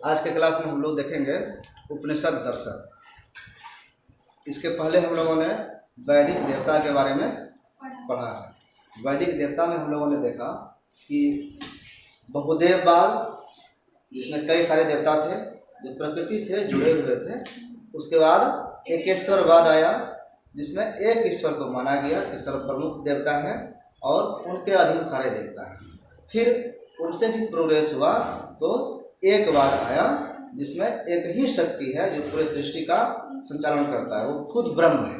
आज के क्लास में हम लोग देखेंगे उपनिषद दर्शन। इसके पहले हम लोगों ने वैदिक देवता के बारे में पढ़ा है। वैदिक देवता में हम लोगों ने देखा कि बहुदेववाद, जिसमें कई सारे देवता थे जो प्रकृति से जुड़े हुए थे। उसके बाद एकेश्वरवाद आया, जिसमें एक ईश्वर को माना गया कि सर्वप्रमुख देवता है और उनके अधीन सारे देवता हैं। फिर उनसे भी प्रोग्रेस हुआ तो एक बार आया, जिसमें एक ही शक्ति है जो पूरे सृष्टि का संचालन करता है, वो खुद ब्रह्म है।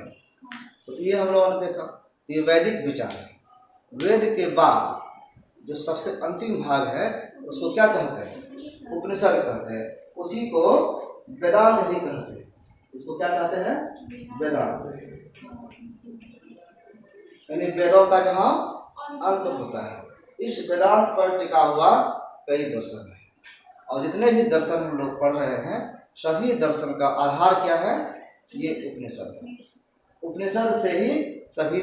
तो ये हम लोगों ने देखा। तो ये वैदिक विचार है। वेद के बाद जो सबसे अंतिम भाग है उसको क्या कहते हैं? उपनिषद कहते हैं। उसी को वेदांत भी कहते हैं। इसको क्या कहते हैं? वेदांत। यानी वेदों का जहाँ अंत होता है, इस वेदांत पर टिका हुआ कई दर्शन है। और जितने भी दर्शन हम लोग पढ़ रहे हैं, सभी दर्शन का आधार क्या है? ये उपनिषद है। उपनिषद से ही सभी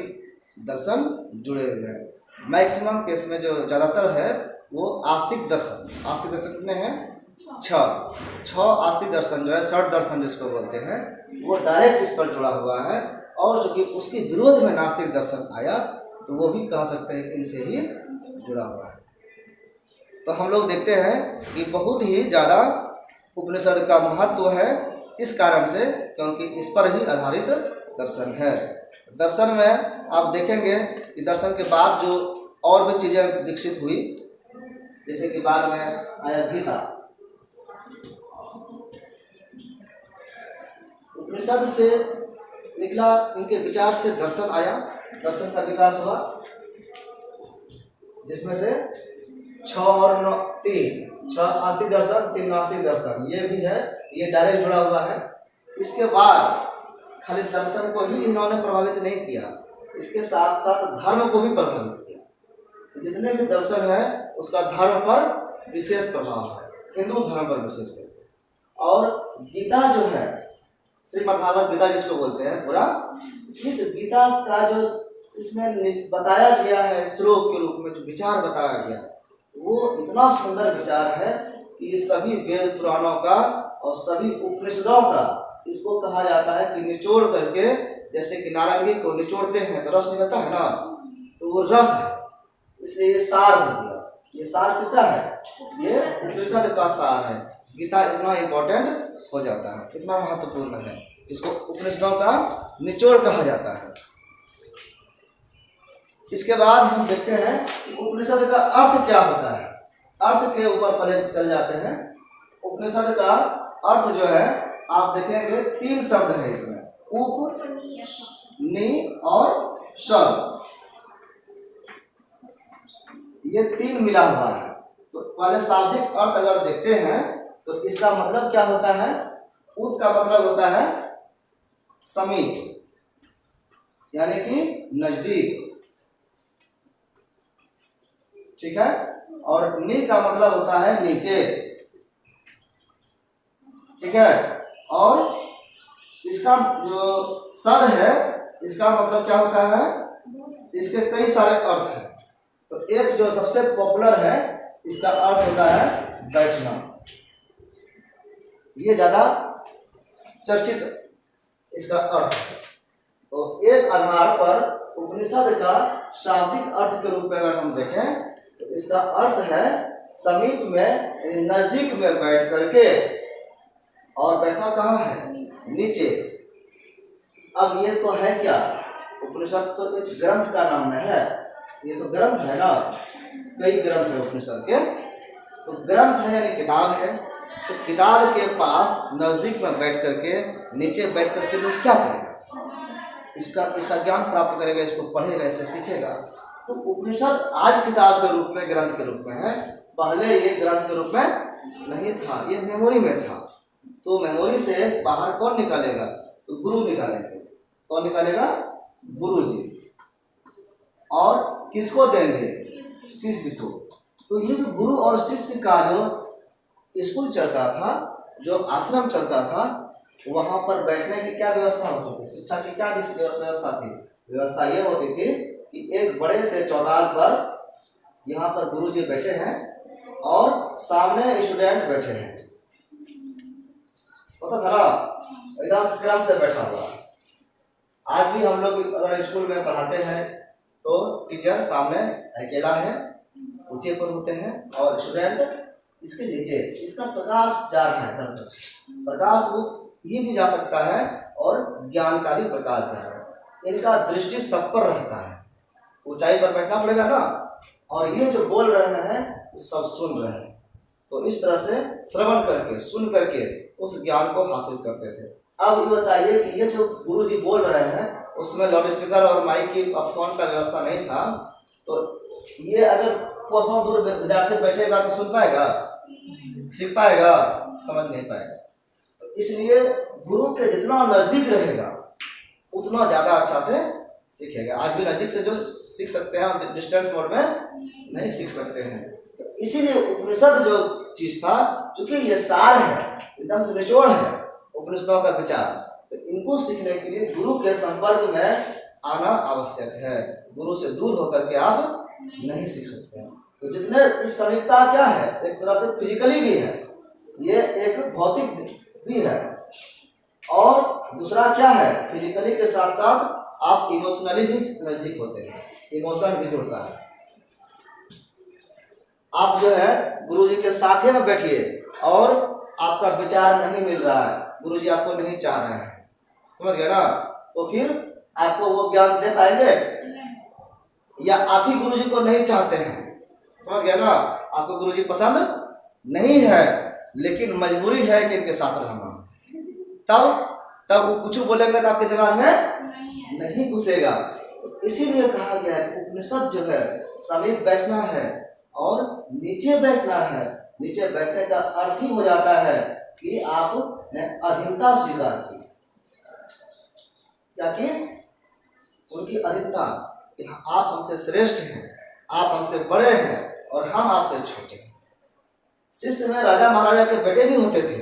दर्शन जुड़े हुए हैं। मैक्सिमम केस में जो ज़्यादातर है वो आस्तिक दर्शन। आस्तिक दर्शन कितने हैं? छह आस्तिक दर्शन जो है, षट दर्शन जिसको बोलते हैं, वो डायरेक्ट इस पर जुड़ा हुआ है। और जो कि उसके विरोध में नास्तिक दर्शन आया, तो वो भी कह सकते हैं कि इनसे ही जुड़ा हुआ है। तो हम लोग देखते हैं कि बहुत ही ज़्यादा उपनिषद का महत्व है, इस कारण से क्योंकि इस पर ही आधारित दर्शन है। दर्शन में आप देखेंगे कि दर्शन के बाद जो और भी चीज़ें विकसित हुई, जैसे कि बाद में आया गीता। उपनिषद से निकला, इनके विचार से दर्शन आया, दर्शन का विकास हुआ, जिसमें से 6 और 3, 6 आस्तिक दर्शन, 3 नास्तिक दर्शन, ये भी है, ये डायरेक्ट जुड़ा हुआ है। इसके बाद खाली दर्शन को ही इन्होंने प्रभावित नहीं किया, इसके साथ साथ धर्म को भी प्रभावित किया। तो जितने भी दर्शन है उसका धर्म पर विशेष प्रभाव है, हिंदू धर्म पर विशेष प्रभाव। और गीता जो है, श्रीमद्भागवत गीता जिसको बोलते हैं पूरा, इस गीता का जो इसमें बताया गया है श्लोक के रूप में, जो विचार बताया गया, वो इतना सुंदर विचार है कि सभी वेद पुराणों का और सभी उपनिषदों का इसको कहा जाता है कि निचोड़ करके, जैसे कि नारंगी को निचोड़ते हैं तो रस निकलता है ना, तो वो रस है, इसलिए ये सार हो गया। ये सार किसका है? ये उपनिषद का सार है। गीता इतना इम्पोर्टेंट हो जाता है, इतना महत्वपूर्ण है, इसको उपनिषदों का निचोड़ कहा जाता है। इसके बाद हम देखते हैं कि उपनिषद का अर्थ क्या होता है। अर्थ के ऊपर पहले चल जाते हैं। उपनिषद का अर्थ जो है, आप देखेंगे 3 शब्द है इसमें, उप, नि और शब्द, ये 3 मिला हुआ है। तो पहले शाब्दिक अर्थ अगर देखते हैं तो इसका मतलब क्या होता है? उप का मतलब होता है समीप, यानी कि नजदीक, ठीक है। और नि का मतलब होता है नीचे, ठीक है। और इसका जो सद है, इसका मतलब क्या होता है? इसके कई सारे अर्थ हैं। तो एक जो सबसे पॉपुलर है, इसका अर्थ होता है बैठना। ये ज्यादा चर्चित इसका अर्थ है। तो एक आधार पर उपनिषद का शाब्दिक अर्थ के रूप में अगर हम देखें तो इसका अर्थ है समीप में, नजदीक में बैठ करके। और बैठना कहाँ है? नीचे। अब ये तो है क्या? उपनिषद तो एक ग्रंथ का नाम है, ये तो ग्रंथ है ना, कई ग्रंथ है उपनिषद के। तो ग्रंथ है यानी किताब है। तो किताब के पास नजदीक में बैठ करके, नीचे बैठ करके लोग क्या करेगा? इसका ज्ञान प्राप्त करेगा, इसको पढ़ेगा, इससे सीखेगा। तो उपनिषद आज किताब के रूप में, ग्रंथ के रूप में है। पहले ये ग्रंथ के रूप में नहीं था, ये मेमोरी में था। तो मेमोरी से बाहर कौन निकालेगा? तो गुरु निकालेंगे। कौन निकालेगा? गुरु जी। और किसको देंगे? शिष्य को। तो ये जो गुरु और शिष्य का जो स्कूल चलता था, जो आश्रम चलता था, वहां पर बैठने की क्या व्यवस्था होती थी? शिक्षा की क्या व्यवस्था थी? व्यवस्था ये होती थी कि एक बड़े से चौताल पर यहाँ पर गुरु जी बैठे हैं और सामने स्टूडेंट बैठे हैं। होता था ना, एकदम से क्रम से बैठा हुआ। आज भी हम लोग अगर स्कूल में पढ़ाते हैं तो टीचर सामने अकेला है, ऊंचे पर होते हैं और स्टूडेंट इसके नीचे, इसका प्रकाश जा रहा है, जब तक प्रकाश वो ये भी जा सकता है और ज्ञान का भी प्रकाश जा रहा है। इनका दृष्टि सब पर रहता है, ऊंचाई पर बैठना पड़ेगा ना, और ये जो बोल रहे हैं वो सब सुन रहे हैं। तो इस तरह से श्रवण करके, सुन करके उस ज्ञान को हासिल करते थे। अब ये बताइए कि ये जो गुरु जी बोल रहे हैं उसमें लाउड स्पीकर और माइक की फोन का व्यवस्था नहीं था, तो ये अगर कोसों दूर विद्यार्थी बैठेगा तो सुन पाएगा, सीख पाएगा, समझ नहीं पाएगा। तो इसलिए गुरु के जितना नजदीक रहेगा उतना ज्यादा अच्छा से सीखेगा। आज भी नजदीक से जो सीख सकते हैं, डिस्टेंस मोड में नहीं सीख सकते हैं। तो इसीलिए उपनिषद जो चीज था, चूंकि ये सार है, एकदम से निचोड़ है उपनिषदों का विचार, तो इनको सीखने के लिए गुरु के संपर्क में आना आवश्यक है। गुरु से दूर होकर के आप नहीं सीख सकते हैं। तो जितने इस समीपता क्या है, एक तरह से फिजिकली भी है, ये एक भौतिक भी है, और दूसरा क्या है, फिजिकली के साथ साथ आप इमोशनली भी नजदीक होते हैं, इमोशन भी जुड़ता है। आप जो है गुरुजी के साथ ही में बैठिए और आपका विचार नहीं मिल रहा है, गुरुजी आपको नहीं चाह रहे हैं, समझ गए ना, तो फिर आपको वो ज्ञान दे पाएंगे, या आप ही गुरुजी को नहीं चाहते हैं, समझ गए ना, आपको गुरुजी पसंद नहीं है लेकिन मजबूरी है कि इनके साथ रहना, तब वो कुछ बोलेंगे तो आपके दिमाग में नहीं घुसेगा। तो इसीलिए कहा गया है उपनिषद जो है समीप बैठना है और नीचे बैठना है। नीचे बैठने का अर्थ ही हो जाता है कि आप अधीनता स्वीकार की, क्या कि उनकी अधीनता, कि आप हमसे श्रेष्ठ हैं, आप हमसे बड़े हैं और हम आपसे छोटे हैं। शिष्य में राजा महाराजा के बेटे भी होते थे।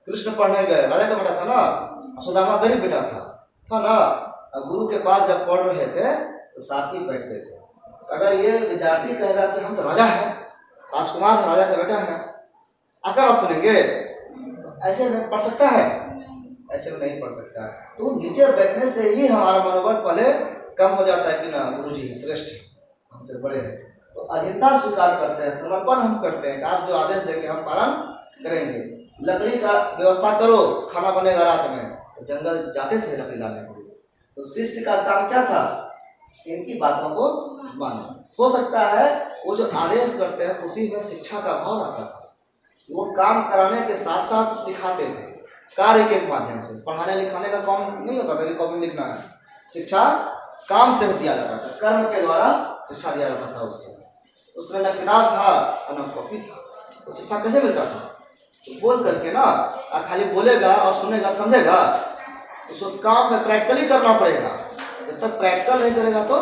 कृष्ण पढ़ने गए, राजा का बेटा था ना, सुदामा गरीब बेटा था ना, गुरु के पास जब पढ़ रहे थे तो साथ ही बैठते थे। अगर ये विद्यार्थी कहेगा कि हम तो राजा हैं, राजकुमार राजा का बेटा है, आकर आप सुनेंगे, तो ऐसे नहीं पढ़ सकता है, ऐसे में नहीं पढ़ सकता है। तो नीचे बैठने से ही हमारा मनोबल पहले कम हो जाता है कि ना गुरुजी श्रेष्ठ हैं, हमसे बड़े हैं। तो अधीनता स्वीकार करते हैं, समर्पण हम करते हैं कि आप जो आदेश देंगे हम पालन करेंगे। लकड़ी का व्यवस्था करो, खाना बनेगा रात में, तो जंगल जाते थे लकड़ी लाने के लिए। तो शिष्य का काम क्या था, इनकी बातों को मानना। हो सकता है वो जो आदेश करते हैं उसी में शिक्षा का भाव आता था, वो काम कराने के साथ साथ सिखाते थे कार्य के माध्यम से। पढ़ाने लिखाने का काम नहीं होता था कि कॉपी लिखना है, शिक्षा काम से दिया जाता था, कर्म के द्वारा शिक्षा दिया जाता था। उसमें न किताब था न कॉपी था, तो शिक्षा कैसे मिलता था, तो बोल करके ना, खाली बोलेगा और सुनेगा समझेगा, उसको काम में प्रैक्टिकली करना पड़ेगा। जब तक प्रैक्टिकल नहीं करेगा तो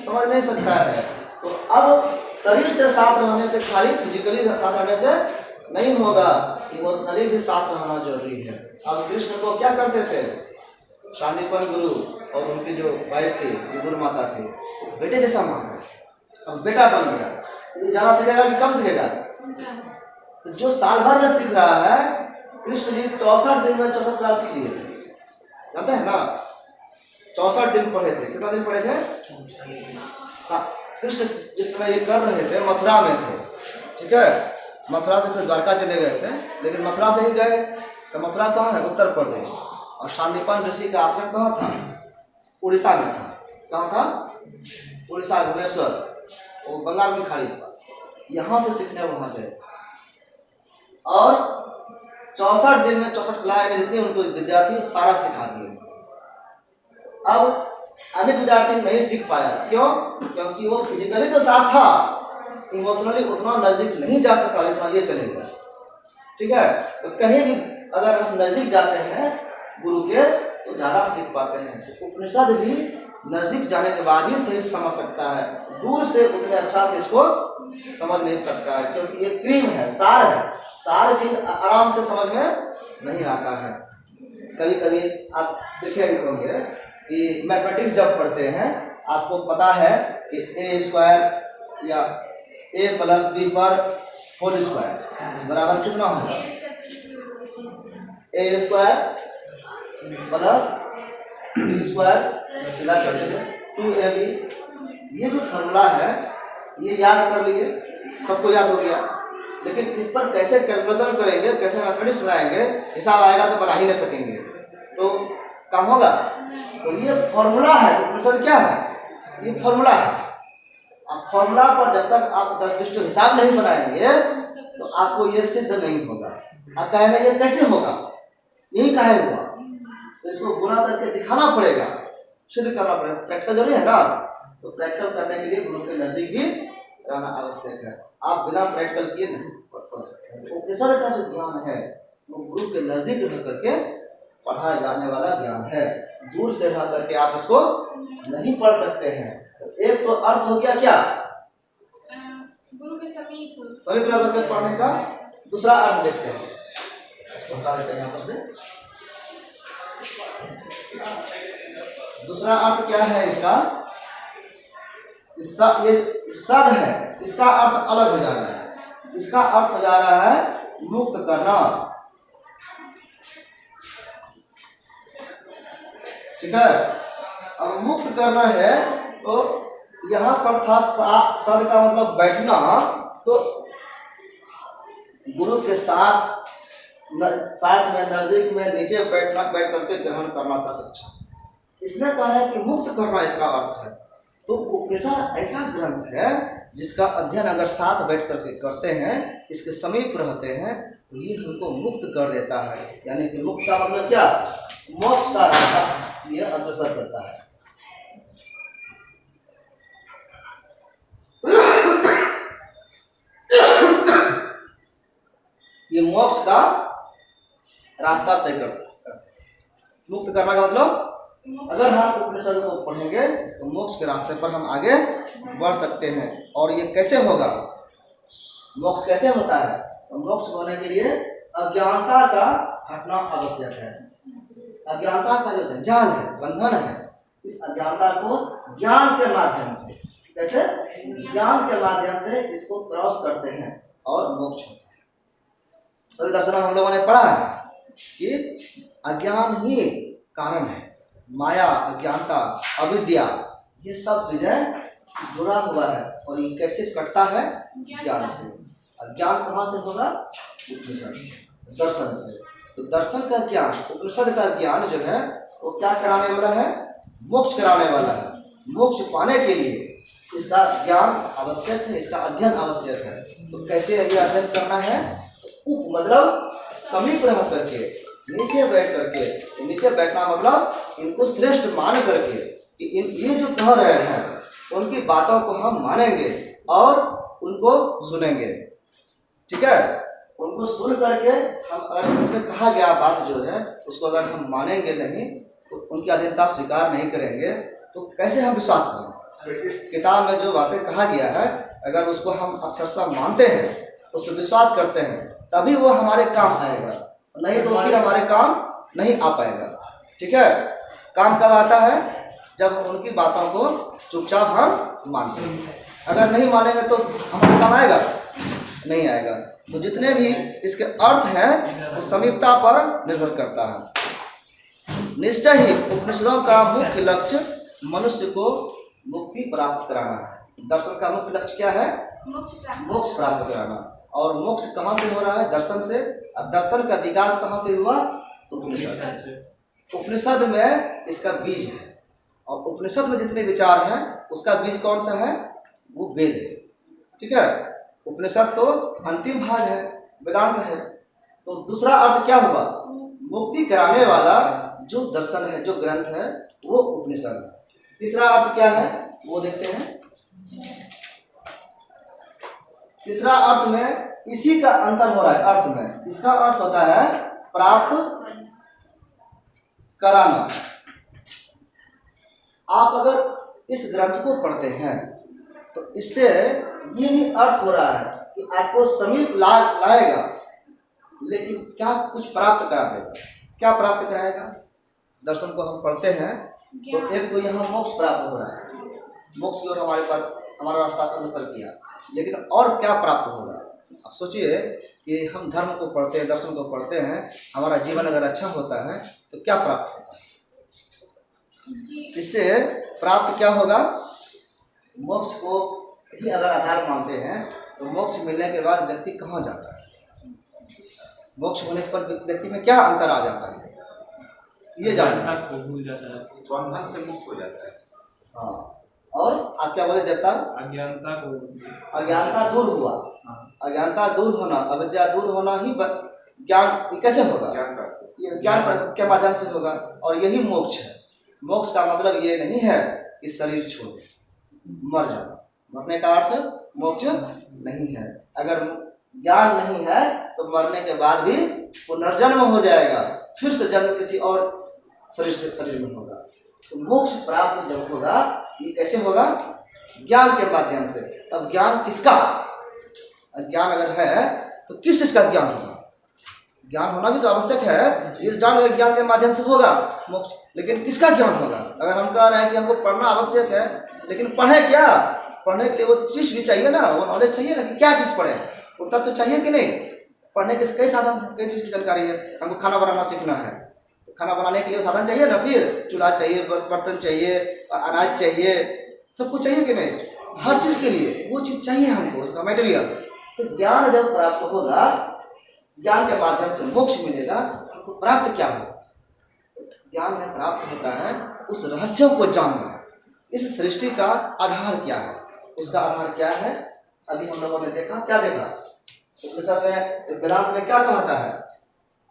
समझ नहीं सकता है। तो अब शरीर से साथ रहने से, खाली फिजिकली साथ रहने से नहीं होगा, इमोशनली भी साथ रहना जरूरी है। अब कृष्ण को क्या करते थे, शांतिपन गुरु और उनकी जो वाइफ थी, गुरु माता थी, बेटे जैसा माना, अब बेटा बन गया, तो ज्यादा सीखेगा कि कम सीखेगा। तो जो साल भर में सीख रहा है, कृष्ण जी 64 दिन में 64 क्लास सीख लिए, जानते हैं ना, 64 दिन पढ़े थे। कितना दिन पढ़े थे? कृष्ण जिस समय ये कर रहे थे मथुरा में थे, ठीक है, मथुरा से फिर द्वारका चले गए थे, लेकिन मथुरा से ही गए तो मथुरा कहाँ है, उत्तर प्रदेश, और शांतिपन ऋषि का आश्रम कहाँ था, उड़ीसा में था। कहाँ था? उड़ीसा, भुवनेश्वर, वो बंगाल की खाड़ी के पास। यहाँ से सीखने वहाँ गए और 64 दिन में 64 क्लास जितनी उनको विद्या थी सारा सिखा दिए। अब अन्य विद्यार्थी नहीं सीख पाया, क्यों? क्योंकि वो फिजिकली तो साथ था, इमोशनली उतना नजदीक नहीं जा सका जितना ये चलेगा, ठीक है। तो कहीं भी अगर हम नजदीक जाते हैं गुरु के तो ज्यादा सीख पाते हैं। तो उपनिषद भी नजदीक जाने के बाद ही सही समझ सकता है, दूर से उतने अच्छा से इसको समझ नहीं सकता है, क्योंकि ये क्रीम है, सार है, सारी चीज आराम से समझ में नहीं आता है। कभी कभी आप देखेंगे होंगे कि मैथमेटिक्स जब पढ़ते हैं आपको पता है कि a² या a + b पर होल स्क्वायर बराबर कितना होगा, ए स्क्वायर प्लस बी स्क्वायर सीधा कर दीजिए 2ab। ये जो फॉर्मूला है ये याद कर लीजिए, सबको याद हो गया। लेकिन इस पर कैसे कैलकुलेशन करेंगे, कैसे मैथमेटिक्स बनाएंगे, हिसाब आएगा तो बना ही नहीं सकेंगे, तो काम होगा। तो ये फॉर्मूला है, कैलकुलेशन क्या है, ये फॉर्मूला है। अब फॉर्मूला पर जब तक आप 10 हिसाब नहीं बनाएंगे तो आपको ये सिद्ध नहीं होगा। आप कहेंगे ये कैसे होगा, यही कहे हुआ, तो इसको गुणा करके दिखाना पड़ेगा, सिद्ध करना पड़ेगा। प्रैक्टिकल जरूरी है ना, तो प्रैक्टिकल करने के लिए गुरु के नजदीक भी रहना आवश्यक है। आप बिना प्रैक्टिकल किए नहीं पढ़ सकते हैं। उपनिषद का जो ज्ञान है वो गुरु के नजदीक रह करके पढ़ाया जाने वाला ज्ञान है। दूर से रह करके आप इसको नहीं पढ़ सकते हैं। तो एक तो अर्थ हो गया क्या, गुरु के समीप रह करके पढ़ने का। दूसरा अर्थ देखते हैं, इसको हटा देते हैं यहाँ पर से। दूसरा अर्थ क्या है इसका, ये सद है, इसका अर्थ अलग हो जा रहा है। इसका अर्थ हो जा रहा है मुक्त करना, ठीक है। अब मुक्त करना है तो यहाँ पर था सद का मतलब बैठना, तो गुरु के साथ में नजदीक में नीचे बैठ करके ग्रहण करना था शिक्षा। इसमें कहा है कि मुक्त करना इसका अर्थ है। तो उपनिषद ऐसा ग्रंथ है जिसका अध्ययन अगर साथ बैठ करके करते हैं, इसके समीप रहते हैं, तो ये हमको मुक्त कर देता है। यानी कि मुक्त का मतलब क्या, मोक्ष का रास्ता ये अग्रसर करता है। ये मोक्ष का रास्ता तय करता है। मुक्त करना का मतलब अगर हम उपनिषद को पढ़ेंगे तो मोक्ष के रास्ते पर हम आगे बढ़ सकते हैं। और ये कैसे होगा, मोक्ष कैसे होता है, तो मोक्ष होने के लिए अज्ञानता का हटना आवश्यक है। अज्ञानता का जो जंजाल है, बंधन है, इस अज्ञानता को ज्ञान के माध्यम से, कैसे, ज्ञान के माध्यम से इसको क्रॉस करते हैं और मोक्ष होता है। सभी दर्शन हम लोगों ने पढ़ा है कि अज्ञान ही कारण है, माया, अज्ञानता, अविद्या, ये सब चीजें जुड़ा हुआ है। और ये कैसे कटता है, ज्ञान से। अज्ञान कहाँ से होगा, उपनिषद से, दर्शन से। तो दर्शन का ज्ञान, उपनिषद का ज्ञान जो है वो क्या कराने वाला है, मोक्ष कराने वाला है। मोक्ष पाने के लिए इसका ज्ञान आवश्यक है, इसका अध्ययन आवश्यक है। तो कैसे ये अध्ययन करना है, उप मतलब समीप रह करके, नीचे बैठ करके। नीचे बैठना मतलब इनको श्रेष्ठ मान करके कि ये जो कह रहे हैं उनकी बातों को हम मानेंगे और उनको सुनेंगे, ठीक है। उनको सुन करके हम, अगर इसमें कहा गया बात जो है उसको अगर हम मानेंगे नहीं, तो उनकी अधीनता स्वीकार नहीं करेंगे, तो कैसे हम विश्वास करेंगे। किताब में जो बातें कहा गया है अगर उसको हम अक्षरशः मानते हैं, उस पर विश्वास करते हैं, तभी वो हमारे काम आएगा, नहीं तो फिर हमारे काम नहीं आ पाएगा, ठीक है। काम कब आता है, जब उनकी बातों को चुपचाप हम मानते हैं। अगर नहीं मानेंगे तो हमारा काम आएगा, नहीं आएगा। तो जितने भी इसके अर्थ हैं वो समीपता पर निर्भर करता है। निश्चय ही उपनिषदों का मुख्य लक्ष्य मनुष्य को मुक्ति प्राप्त कराना है। दर्शन का मुख्य लक्ष्य क्या है, मोक्ष प्राप्त कराना। और मोक्ष कहाँ से हो रहा है, दर्शन से। अब दर्शन का विकास कहाँ से हुआ, उपनिषद से। उपनिषद में इसका बीज है, और उपनिषद में जितने विचार हैं उसका बीज कौन सा है, वो वेद है, ठीक है। उपनिषद तो अंतिम भाग है, वेदांत है। तो दूसरा अर्थ क्या हुआ, मुक्ति कराने वाला जो दर्शन है, जो ग्रंथ है, वो उपनिषद है। तीसरा अर्थ क्या है वो देखते हैं। तीसरा अर्थ में इसी का अंतर हो रहा है, अर्थ में इसका अर्थ होता है प्राप्त कराना। आप अगर इस ग्रंथ को पढ़ते हैं तो इससे ये नहीं अर्थ हो रहा है कि आपको समीप लाएगा, लेकिन क्या कुछ प्राप्त करा देगा। क्या प्राप्त कराएगा, दर्शन को हम पढ़ते हैं तो एक तो यहाँ मोक्ष प्राप्त हो रहा है, मोक्ष की ओर हमारा रास्ता अग्रसर किया, लेकिन और क्या प्राप्त होगा, अब सोचिए कि हम धर्म को पढ़ते हैं, दर्शन को पढ़ते हैं, हमारा जीवन अगर अच्छा होता है तो क्या प्राप्त होता है? जी इससे प्राप्त क्या होगा? मोक्ष को ही अगर आधार मानते हैं तो मोक्ष मिलने के बाद व्यक्ति कहाँ जाता है? मोक्ष होने पर व्यक्ति में क्या अंतर आ जाता है, ये जानना। को भूल जाता है, बंधन से मुक्त हो जाता है। हाँ, और आप क्या बोले देवता? अज्ञानता को अज्ञानता दूर हुआ। अज्ञानता दूर होना, अविद्या दूर होना ही ज्ञान कैसे होगा? ज्ञान प्राप्त। ये ज्ञान के माध्यम से होगा, और यही मोक्ष है। मोक्ष का मतलब ये नहीं है कि शरीर छोड़ मर जाना, मरने का अर्थ मोक्ष नहीं है। अगर ज्ञान नहीं है तो मरने के बाद भी पुनर्जन्म हो जाएगा, फिर से जन्म किसी और शरीर में होगा। तो मोक्ष प्राप्त जब होगा, ये कैसे होगा? ज्ञान के माध्यम से। तब ज्ञान किसका? ज्ञान अगर है तो किस चीज का ज्ञान होगा? ज्ञान होना भी तो आवश्यक है। इस ज्ञान के माध्यम से होगा मोक्ष, लेकिन किसका ज्ञान होगा? अगर हम कह रहे हैं कि हमको पढ़ना आवश्यक है, लेकिन पढ़े क्या? पढ़ने के लिए वो चीज भी चाहिए ना, वो नॉलेज चाहिए ना कि क्या चीज पढ़े, उत्तर तो चाहिए कि नहीं? पढ़ने के कई साधन, कई चीज की जानकारी है। हमको खाना बनाना सीखना है, खाना बनाने के लिए साधन चाहिए ना, फिर चूल्हा चाहिए, बर्तन चाहिए, अनाज चाहिए, सब कुछ चाहिए कि नहीं? हर चीज के लिए वो चीज चाहिए हमको, उसका मटेरियल्स। तो ज्ञान जब प्राप्त होगा, ज्ञान के माध्यम से मोक्ष मिलेगा, हमको प्राप्त क्या होगा? ज्ञान में प्राप्त होता है उस रहस्यों को जानना। इस सृष्टि का आधार क्या है? उसका आधार क्या है? अभी हम लोगों ने देखा, क्या देखा? तो वेदांत में क्या कहता है?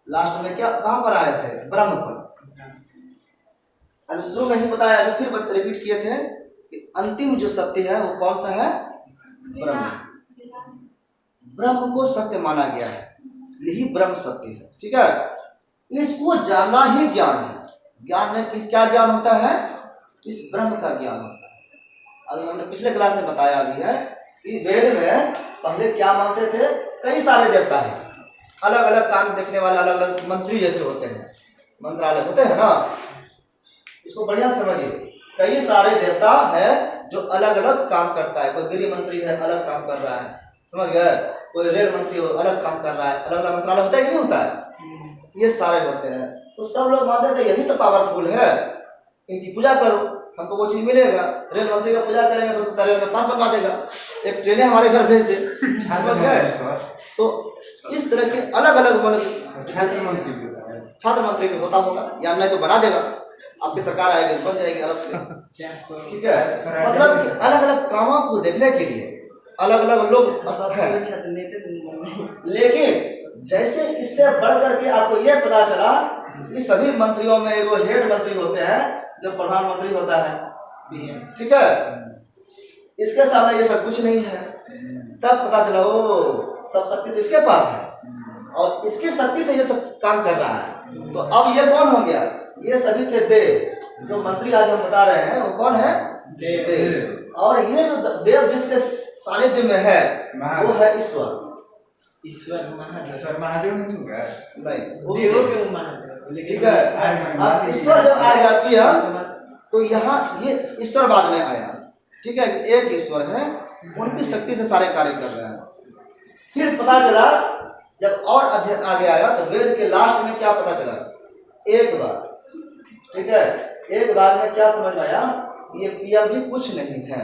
लास्ट में क्या, कहाँ पर आए थे? ब्रह्म पर। अब शुरू में ही बताया, अभी फिर रिपीट किए थे कि अंतिम जो सत्य है वो कौन सा है? ब्रह्म। ब्रह्म को सत्य माना गया है, यही ब्रह्म सत्य है। ठीक है, इसको जानना ही ज्ञान है। ज्ञान में क्या ज्ञान होता है? इस ब्रह्म का ज्ञान होता है। अभी हमने पिछले क्लास में बताया भी है कि वेद में पहले क्या मानते थे? कई सारे देवता हैं, अलग अलग काम देखने वाले, अलग अलग मंत्री जैसे होते हैं, मंत्रालय होते हैं ना। इसको बढ़िया समझिए, कई सारे देवता है जो अलग अलग काम करता है। कोई गृह मंत्री है, अलग काम कर रहा है, समझ गए? कोई रेल मंत्री हो, अलग काम कर रहा है। अलग अलग मंत्रालय होता है कि नहीं होता है? ये सारे होते हैं। तो सब लोग मानते थे यही तो पावरफुल है, इनकी पूजा करो, हमको वो चीज मिलेगा। रेल मंत्री का पूजा करेंगे तो रेल में पास बनवा देगा, एक ट्रेनें हमारे घर भेज दे, समझ गए? तो इस तरह के अलग अलग छात्र मंत्री भी होता होगा, या नहीं तो बना देगा, आपकी सरकार आएगी बन जाएगी अलग से। ठीक है, मतलब अलग अलग कामों को देखने के लिए अलग अलग लोग हैं। लेकिन जैसे इससे बढ़ करके आपको यह पता चला कि सभी मंत्रियों में एगो हेड मंत्री होते हैं जो प्रधानमंत्री होता है। ठीक है, इसके सामने ये सब कुछ नहीं है। तब पता चला ओ सब शक्ति तो इसके पास है और इसकी शक्ति से ये सब काम कर रहा है। तो अब ये कौन हो गया? ये सभी थे देव। जो मंत्री आज हम बता रहे हैं वो कौन है? देव। और ये जो देव जिसके सानिध्य में है वो है ईश्वर। ईश्वर महादेव नहीं होगा? नहीं, ठीक है। अब ईश्वर जब आएगा किया तो यहाँ ये ईश्वर बाद में आया। ठीक है, एक ईश्वर है, उनकी शक्ति से सारे कार्य कर रहे हैं। फिर पता चला जब और अध्ययन आगे आया तो वेद के लास्ट में क्या पता चला? एक बात, ठीक है, एक बार में क्या समझ में आया? ये पीएम भी कुछ नहीं है,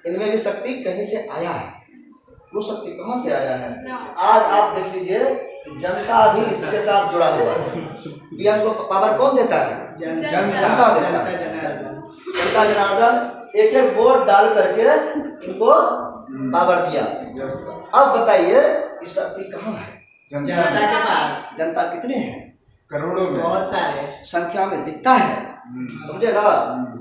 इनमें भी शक्ति कहीं से आया है। वो शक्ति कहाँ से आया है? आज आप देख लीजिए, जनता भी इसके साथ जुड़ा हुआ है। पीएम को पावर कौन देता है? जनता देता है। जनता जनार्दन एक एक वोट डाल करके इनको पावर दिया। अब बताइए कि शक्ति कहाँ है? जनता के पास। जनता कितने हैं? करोड़ों में, बहुत सारे संख्या में दिखता है, समझे ना?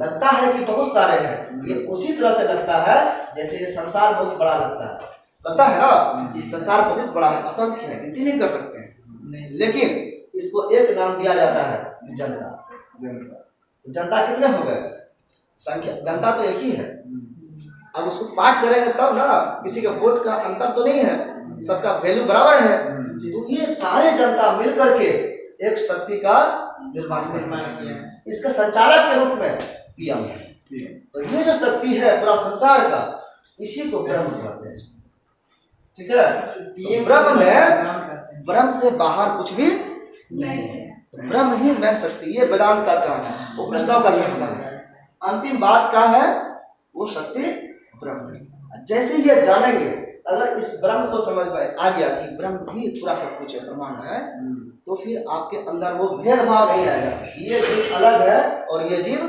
लगता है कि बहुत सारे हैं। ये उसी तरह से लगता है जैसे ये संसार बहुत बड़ा लगता है। लगता है ना, संसार बहुत बड़ा है, असंख्य है, गिनती नहीं कर सकते हैं। लेकिन इसको एक नाम दिया जाता है, जनता। जनता कितने हो गए? संख्या, जनता तो एक ही है। अब उसको पाठ करेंगे तब ना, किसी के वोट का अंतर तो नहीं है, सबका वैल्यू बराबर है। तो ये सारे जनता मिलकर के एक शक्ति का निर्माण किया है। इसका संचालक के रूप में पीएम है। तो ये जो शक्ति है पूरा संसार का, इसी को ब्रह्म कहते हैं। ठीक है। ब्रह्म से बाहर कुछ भी नहीं है, ब्रह्म ही मेन शक्ति। ये वेदांत का कहना है, उपनिषदों का कहना है। अंतिम बात क्या है? वो शक्ति ब्रह्म है। जैसे ये जानेंगे, अगर इस ब्रह्म को समझ में आ गया कि ब्रह्म ही पूरा सब कुछ है, ब्रह्मांड है, तो फिर आपके अंदर वो भेदभाव नहीं आएगा। ये जीव अलग है और ये जीव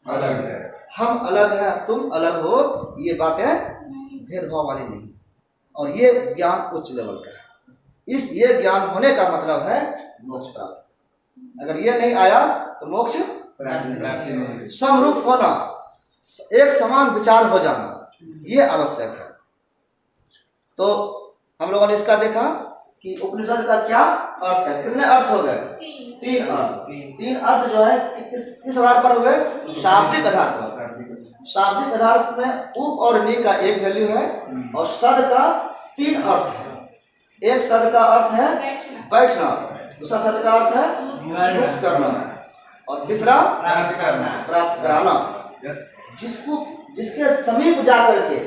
अलग है, हम अलग है तुम अलग हो, ये बातें भेदभाव वाली नहीं। और ये ज्ञान उच्च लेवल का है। ये ज्ञान होने का मतलब है मोक्ष प्राप्त। अगर ये नहीं आया तो मोक्ष प्राप्ति नहीं। समरूप होना, एक समान विचार हो जाना, ये आवश्यक है। तो हम लोगों ने इसका देखा कि उपनिषद का क्या अर्थ है। कितने अर्थ हो गए? 3 अर्थ। 3 अर्थ जो है किस आधार पर हो गए? शाब्दिक आधार पर। शाब्दिक आधार में उप और नि का एक वैल्यू है और सद का 3 अर्थ है। एक सद का अर्थ है बैठना, दूसरा सद का अर्थ है मुक्त करना, और तीसरा प्राप्त कराना। जिसके समीप जा करके,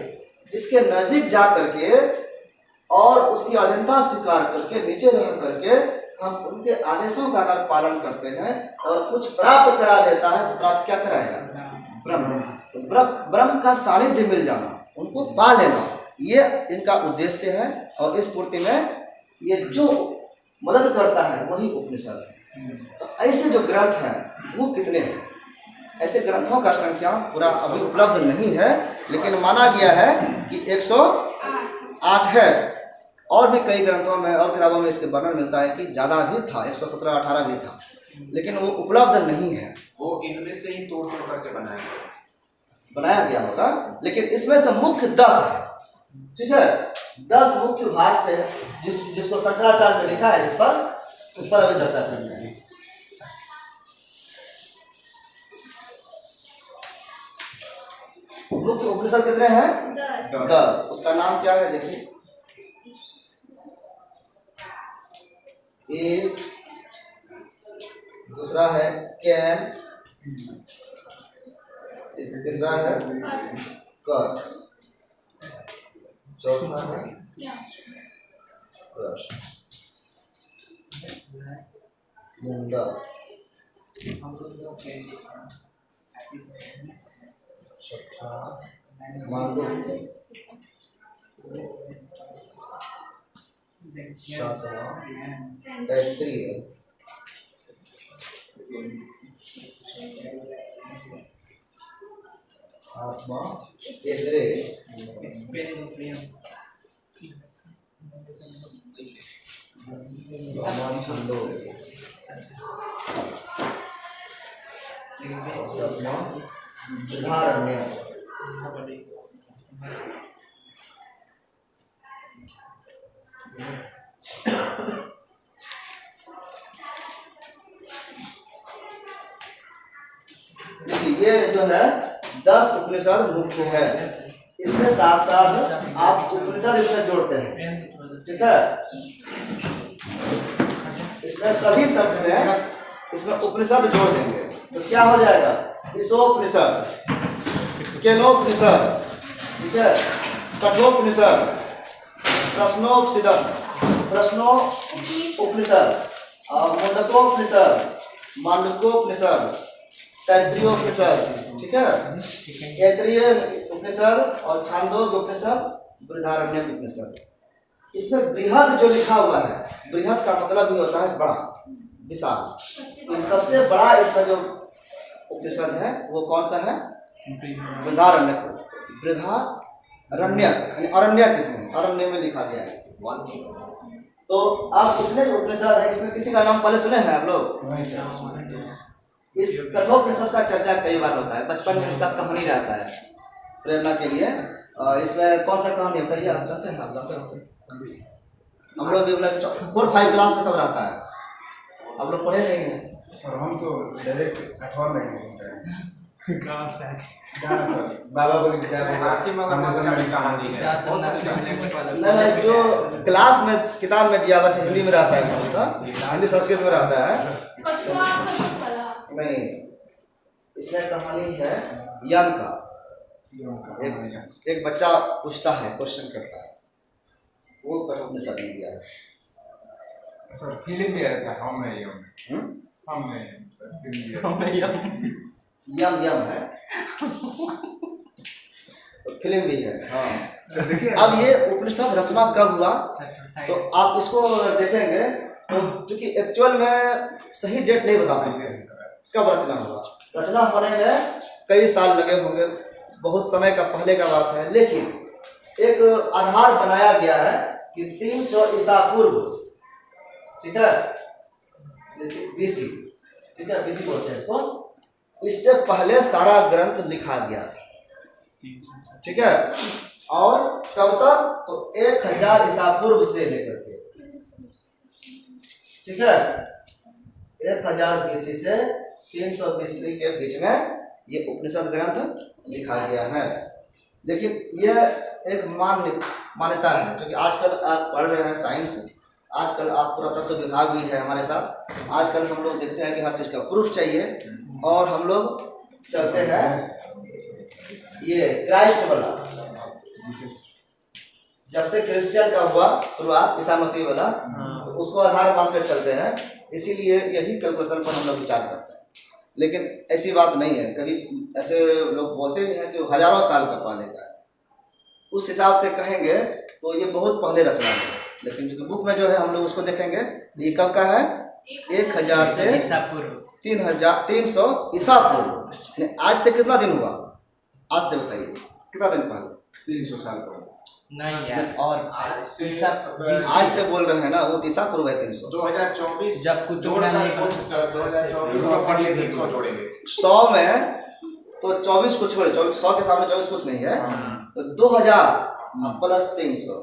जिसके नजदीक जा करके और उसकी अधीनता स्वीकार करके, नीचे रह करके हम उनके आदेशों का अगर पालन करते हैं और कुछ प्राप्त करा देता है, तो प्राप्त क्या कराएगा? ब्रह्म। तो ब्रह्म का सानिध्य मिल जाना, उनको पा लेना, ये इनका उद्देश्य है। और इस पूर्ति में ये जो मदद करता है वही उपनिषद है। तो ऐसे जो ग्रंथ हैं वो कितने हैं? ऐसे ग्रंथों का संख्या पूरा अभी उपलब्ध नहीं है, लेकिन माना गया है कि 108 है। और भी कई ग्रंथों में और किताबों में इसके वर्णन मिलता है कि ज़्यादा भी था, 117-18 भी था, लेकिन वो उपलब्ध नहीं है। वो इनमें से ही तोड़ करके बनाया गया होगा, लेकिन इसमें से मुख्य 10 है। ठीक है, 10 मुख्य भाष्य है जिसको शंकराचार्य ने लिखा है, जिस पर अभी चर्चा करनी है। मुख्य उपनिषद कितने हैं? 10। उसका नाम क्या है देखिए, इस, दूसरा है कैम, तीसरा है कर, चौथा है प्रश्न, मुंडा, छठा मांडव्य, सातवां तैत्तिरीय, आठवां ऐतरेय, नौवां छांदोग्य, 10वां बृहदारण्यक। ये जो है 10 उपनिषद मुख्य है। इसके साथ साथ आप उपनिषद इसमें जोड़ते हैं, ठीक है। इसमें सभी शब्द में इसमें उपनिषद जोड़ देंगे तो क्या हो जाएगा? ईशोपनिषद, केनोपनिषद, ठीक है, कठोपनिषद, प्रश्नोपनिषद, प्रश्नोपनिषद, मुंडकोपनिषद, मांडुक्योपनिषद, तैत्तिरीयोपनिषद, ठीक है, ऐतरेय उपनिषद और छांदोग्य उपनिषद, बृहदारण्यक उपनिषद। इसमें बृहद जो लिखा हुआ है, बृहद का मतलब ही होता है बड़ा, विशाल। तो सबसे बड़ा इसका जो उपनिषद है वो कौन सा है? बृहदारण्यक। बृहदारण्यक यानी अरण्यक, इसमें अरण्य में लिखा गया है। तो आप कितने उपनिषद है इसमें किसी का नाम पहले सुने हैं आप लोग? इस कठोपनिषद का चर्चा कई बार होता है, बचपन में इसका कहानी रहता है प्रेरणा के लिए। इसमें कौन सा कहानी होता है ये आप जानते हैं? आप जानते होते? हम लोग भी 4-5 क्लास में सब रहता है, आप लोग पढ़े नहीं हैं? सर हम तो डायरेक्ट 8वां में सुनते हैं। गाँव से बाबा बोले कि हाथी मगरमच्छ का भी कहानी है। नहीं, जो क्लास में किताब में दिया बस हिंदी में रहता है, सबका हिंदी संस्कृत में रहता है। नहीं, इसमें कहानी है यम का। एक बच्चा पूछता है, क्वेश्चन करता है वो कठोपनिषद ने दिया है। सर फिल्म भी आया था हम नहीं हम हम्म? हम नहीं हम सर फिल्म भी आया यम यम है तो फिल्म भी है। हाँ सर देखिए अब ये उपनिषद रचना कब हुआ तो आप इसको देखेंगे तो चूंकि एक्चुअल में सही डेट नहीं बता सकते कब रचना हुआ। रचना होने में कई साल लगे होंगे, बहुत समय का पहले का बात है, लेकिन एक आधार बनाया गया है कि 300 ईसा पूर्व, ठीक है, बीसी, ठीक है, बीसी बोलते हैं इसको, इससे पहले सारा ग्रंथ लिखा गया था, ठीक है। और कब तक तो 1000 ईसा पूर्व से लेकर के, ठीक है, 1000 बीसी से 300 बीसी के बीच में ये उपनिषद ग्रंथ लिखा गया है। लेकिन यह एक मान्यता है, क्योंकि आजकल आप पढ़ रहे हैं साइंस, आजकल आप पुरातत्व विभाग भी है हमारे साथ, आजकल हम लोग देखते हैं कि हर चीज़ का प्रूफ चाहिए और हम लोग चलते हैं ये क्राइस्ट वाला, जब से क्रिश्चियन का हुआ शुरुआत ईसा मसीह वाला, तो उसको आधार मानकर चलते हैं, इसीलिए यही कैलकुलेशन पर हम लोग विचार करते हैं। लेकिन ऐसी बात नहीं है, कभी ऐसे लोग बोलते भी हैं कि वो हजारों साल का पहले का है, उस हिसाब से कहेंगे तो ये बहुत पहले रचना है। लेकिन जो बुक में जो है हम लोग उसको देखेंगे, ये कब का है, 1000 से 300 ईसा पूर्व। आज से कितना दिन हुआ, आज से बताइए कितना दिन पहले, 300 साल पहले नहीं यार, और आज से आज से बोल रहे हैं ना, वो ईसा पूर्व है 300। 2024 जब कुछ जोड़कर नहीं कुछ 2024 का पढ़िए 300 जोड़ेंगे 100 में तो 24 को छोड़े, 100 के सामने 24 कुछ नहीं है, तो 2000 प्लस 300,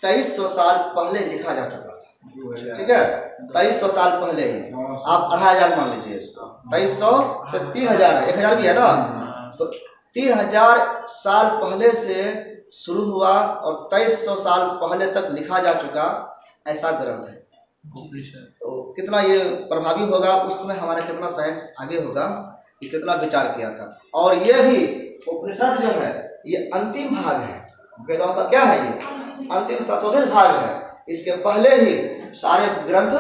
2300 साल पहले लिखा जा चुका था, ठीक है, 2300 साल पहले ही, आप 2500 मान लीजिए इसको, 2300 से 3000 है, 1000 भी है ना, तो 3000 साल पहले से शुरू हुआ और 2300 साल पहले तक लिखा जा चुका ऐसा ग्रंथ है। तो कितना ये प्रभावी होगा, उस समय हमारा कितना साइंस आगे होगा, ये कितना विचार किया था। और ये भी उपनिषद जो है ये अंतिम भाग है, वेदों का क्या है, ये अंतिम संशोधित भाग है। इसके पहले ही सारे ग्रंथ,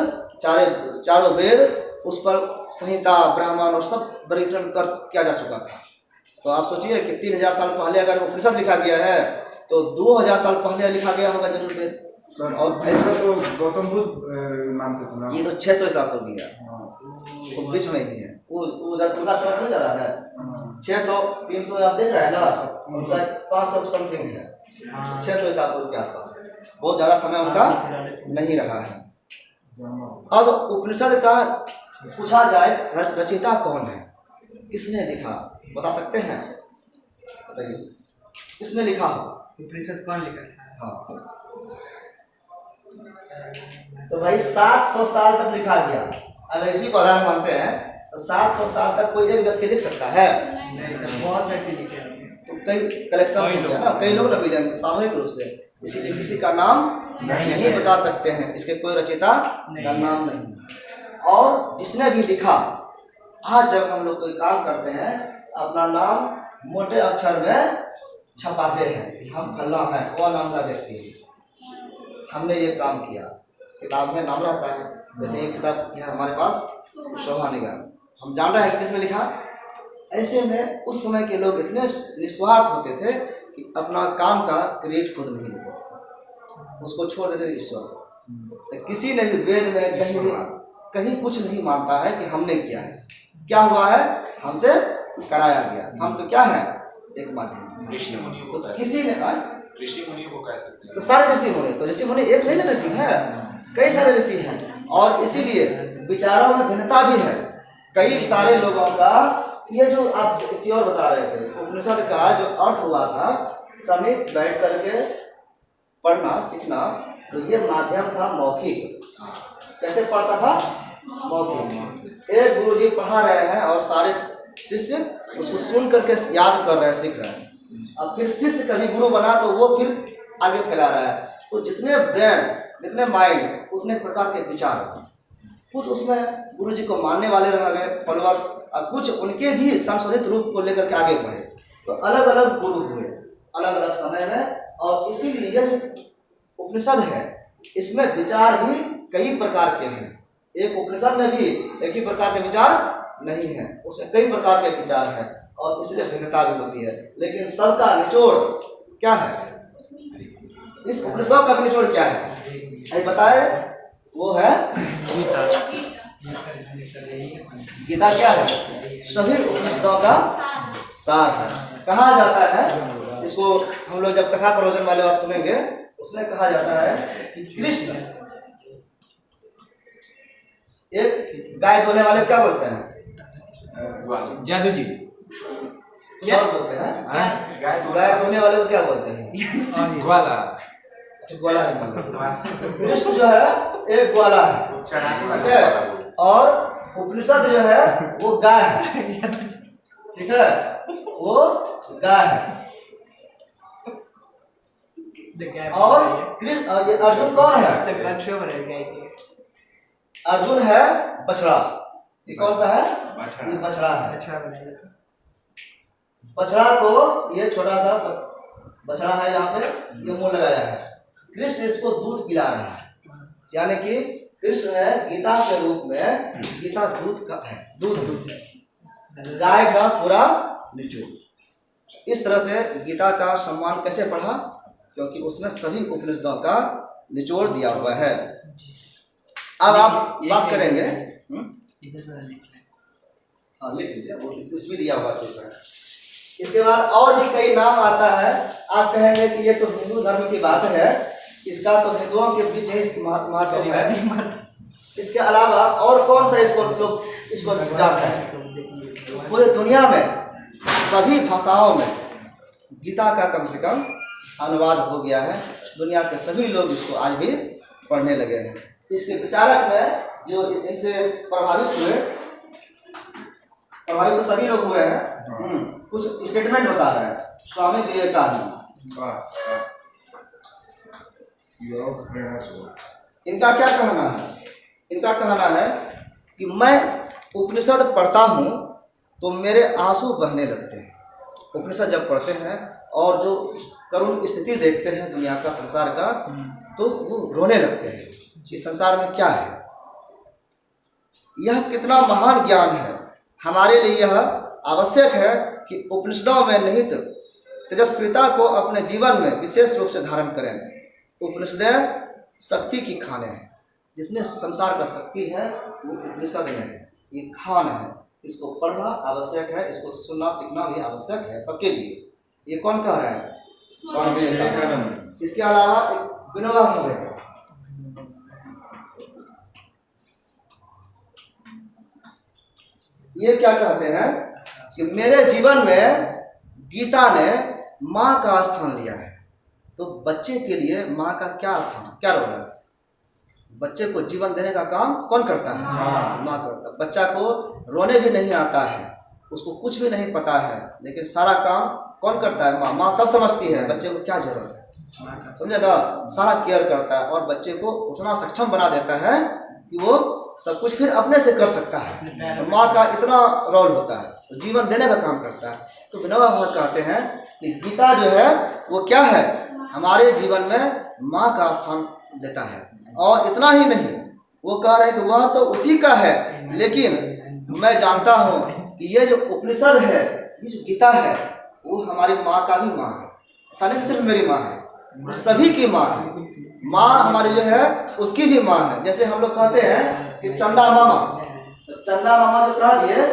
चारों वेद, उस पर संहिता, ब्राह्मण और सब वर्गीकरण किया जा चुका था। तो आप सोचिए कि 3000 साल पहले अगर उपनिषद लिखा गया है तो 2000 साल पहले लिखा गया होगा जरूर वेद। सर और ऐसा तो गौतम बुद्ध मानते थे ना, ये तो 600 ईसा पूर्व गया, वो बीच में ही है, वो उनका समय थोड़ा ज़्यादा है, 600 300 आप देख रहे हैं ना, उनका 500 समथिंग है, 600 ईसा पूर्व के आसपास है, बहुत ज़्यादा समय उनका नहीं रहा है। अब उपनिषद का पूछा जाए रचयिता कौन है, किसने लिखा, बता सकते हैं, बताइए किसने लिखा उपनिषद कौन लिखा था? हाँ तो भाई 700 साल तक लिखा गया, अगर इसी को आधार मानते हैं तो 700 साल तक कोई एक व्यक्ति लिख सकता है, नहीं सर, बहुत व्यक्ति लिखे होंगे, तो कई कलेक्शन हो गया ना, कई लोग न मिलेंगे सामूहिक रूप से, इसीलिए किसी का नाम नहीं बता सकते हैं, इसके कोई रचयिता का नाम नहीं। और जिसने भी लिखा, आज जब हम लोग कोई काम करते हैं अपना नाम मोटे अक्षर में छपाते हैं कि हम फल्ला है, वो नाम का व्यक्ति है, हमने ये काम किया, किताब में नाम रहता है। जैसे ये किताब है हमारे पास शोभा निगम, हम जान रहे हैं कि किसने लिखा। ऐसे में उस समय के लोग इतने निस्वार्थ होते थे कि अपना काम का क्रेडिट खुद नहीं लेते थे, उसको छोड़ देते थे ईश्वर को। तो किसी ने भी वेद में कहीं कुछ नहीं मानता है कि हमने किया है, क्या हुआ है, हमसे कराया गया, हम तो क्या है, एक माध्यम। ऋषि मुनियों को तो किसी ने ऋषि मुनियों को कह सकते हैं, तो सारे ऋषि मुनि, तो ऋषि मुनि एक नहीं ना ऋषि है, कई सारे ऋषि हैं, और इसीलिए विचारों में भिन्नता भी है कई सारे लोगों का। ये जो आप एक चीज और बता रहे थे, उपनिषद का जो अर्थ हुआ था, समीप बैठ करके पढ़ना सीखना, तो ये माध्यम था मौखिक। कैसे पढ़ता था, मौखिक। एक गुरुजी पढ़ा रहे हैं और सारे शिष्य उसको सुन करके याद कर रहे हैं, सीख रहे हैं। अब फिर शिष्य कभी गुरु बना तो वो फिर आगे फैला रहा है, तो जितने ब्रेन, जितने माइंड, उतने प्रकार के विचार, कुछ उसमें गुरुजी को मानने वाले रह गए फॉलोअर्स, और कुछ उनके भी संशोधित रूप को लेकर के आगे बढ़े। तो अलग अलग गुरु हुए अलग अलग समय में, और इसीलिए उपनिषद है इसमें विचार भी कई प्रकार के हैं। एक उपनिषद में भी एक ही प्रकार के विचार नहीं है, उसमें कई प्रकार के विचार हैं और इसलिए भिन्नता भी होती है। लेकिन सबका निचोड़ क्या है? इस उपनिषद का निचोड़ क्या है ये बताए? वो है गीता। क्या है? सभी उपनिषदों का सार है। कहा जाता है इसको, हम लोग जब कथा प्रवचन वाले बात सुनेंगे उसमें कहा जाता है कि कृष्ण एक गाय धोने वाले क्या बोलते हैं? जादू जी क्या बोलते हैं? गाय धोने वाले को क्या बोलते हैं? ग्वाला। अच्छा, ग्वाला है। कृष्ण जो है एक ग्वाला है, ठीक है, और उपनिषद जो है वो गाय है, ठीक है, वो गाय है। और कृष्ण, ये अर्जुन कौन है? अर्जुन है बछड़ा। ये कौन सा है? ये बछड़ा है। बछड़ा को ये छोटा सा बछड़ा है, यहाँ पे ये मुंह लगाया है। कृष्ण इसको दूध पिला रहा है, यानी कि कृष्ण है गीता के रूप में, गीता दूध का है, दूध गाय का पूरा निचोड़। इस तरह से गीता का सम्मान कैसे बढ़ा? क्योंकि उसमें सभी उपनिषदों का निचोड़ दिया हुआ है। अब आप बात करेंगे, हाँ लिख लीजिए, वो उसमें दिया हुआ है। इसके बाद और भी कई नाम आता है। आप कहेंगे कि ये तो हिंदू धर्म की बात है, इसका तो हिंदुओं के बीच ही महत्व है। इसके अलावा और कौन सा इसको लोग इसको जानते हैं? पूरे दुनिया में सभी भाषाओं में गीता का कम से कम अनुवाद हो गया है। दुनिया के सभी लोग इसको आज भी पढ़ने लगे हैं। इसके विचारक में जो इनसे प्रभावित तो सभी लोग हुए हैं। कुछ स्टेटमेंट बता रहे हैं स्वामी विवेकानंद। इनका क्या कहना है? इनका कहना है कि मैं उपनिषद पढ़ता हूँ तो मेरे आंसू बहने लगते हैं। उपनिषद जब पढ़ते हैं और जो करुण स्थिति देखते हैं दुनिया का, संसार का, तो वो रोने लगते हैं कि संसार में क्या है। यह कितना महान ज्ञान है। हमारे लिए यह आवश्यक है कि उपनिषदों में निहित तेजस्विता को अपने जीवन में विशेष रूप से धारण करें। उपनिषदें शक्ति की खाने हैं। जितने संसार का शक्ति है वो उपनिषद में है। ये खान है, इसको पढ़ना आवश्यक है, इसको सुनना सीखना भी आवश्यक है सबके लिए। ये कौन कह रहे हैं? स्वामी विवेकानंद। इसके अलावा एक विनोबा भावे, ये क्या कहते हैं कि मेरे जीवन में गीता ने माँ का स्थान लिया है। तो बच्चे के लिए माँ का क्या स्थान, क्या रोल है? बच्चे को जीवन देने का काम कौन करता है? माँ करता है। बच्चा को रोने भी नहीं आता है, उसको कुछ भी नहीं पता है, लेकिन सारा काम कौन करता है? माँ। माँ सब समझती है बच्चे को क्या जरूरत है, समझे ना? सारा केयर करता है और बच्चे को उतना सक्षम बना देता है कि वो सब कुछ फिर अपने से कर सकता है। तो माँ का इतना रोल होता है, तो जीवन देने का काम करता है। तो विनोबा भावे कहते हैं कि गीता जो है वो क्या है? हमारे जीवन में माँ का स्थान देता है। और इतना ही नहीं, वो कह रहे हैं कि वह तो उसी का है, लेकिन मैं जानता हूँ कि ये जो उपनिषद है, ये जो गीता है, वो हमारी माँ का भी माँ है। ऐसा नहीं सिर्फ मेरी माँ है, वो सभी की माँ है। माँ हमारी जो है उसकी भी माँ है। जैसे हम लोग कहते हैं कि चंदा मामा, तो चंदा मामा जो कह दिए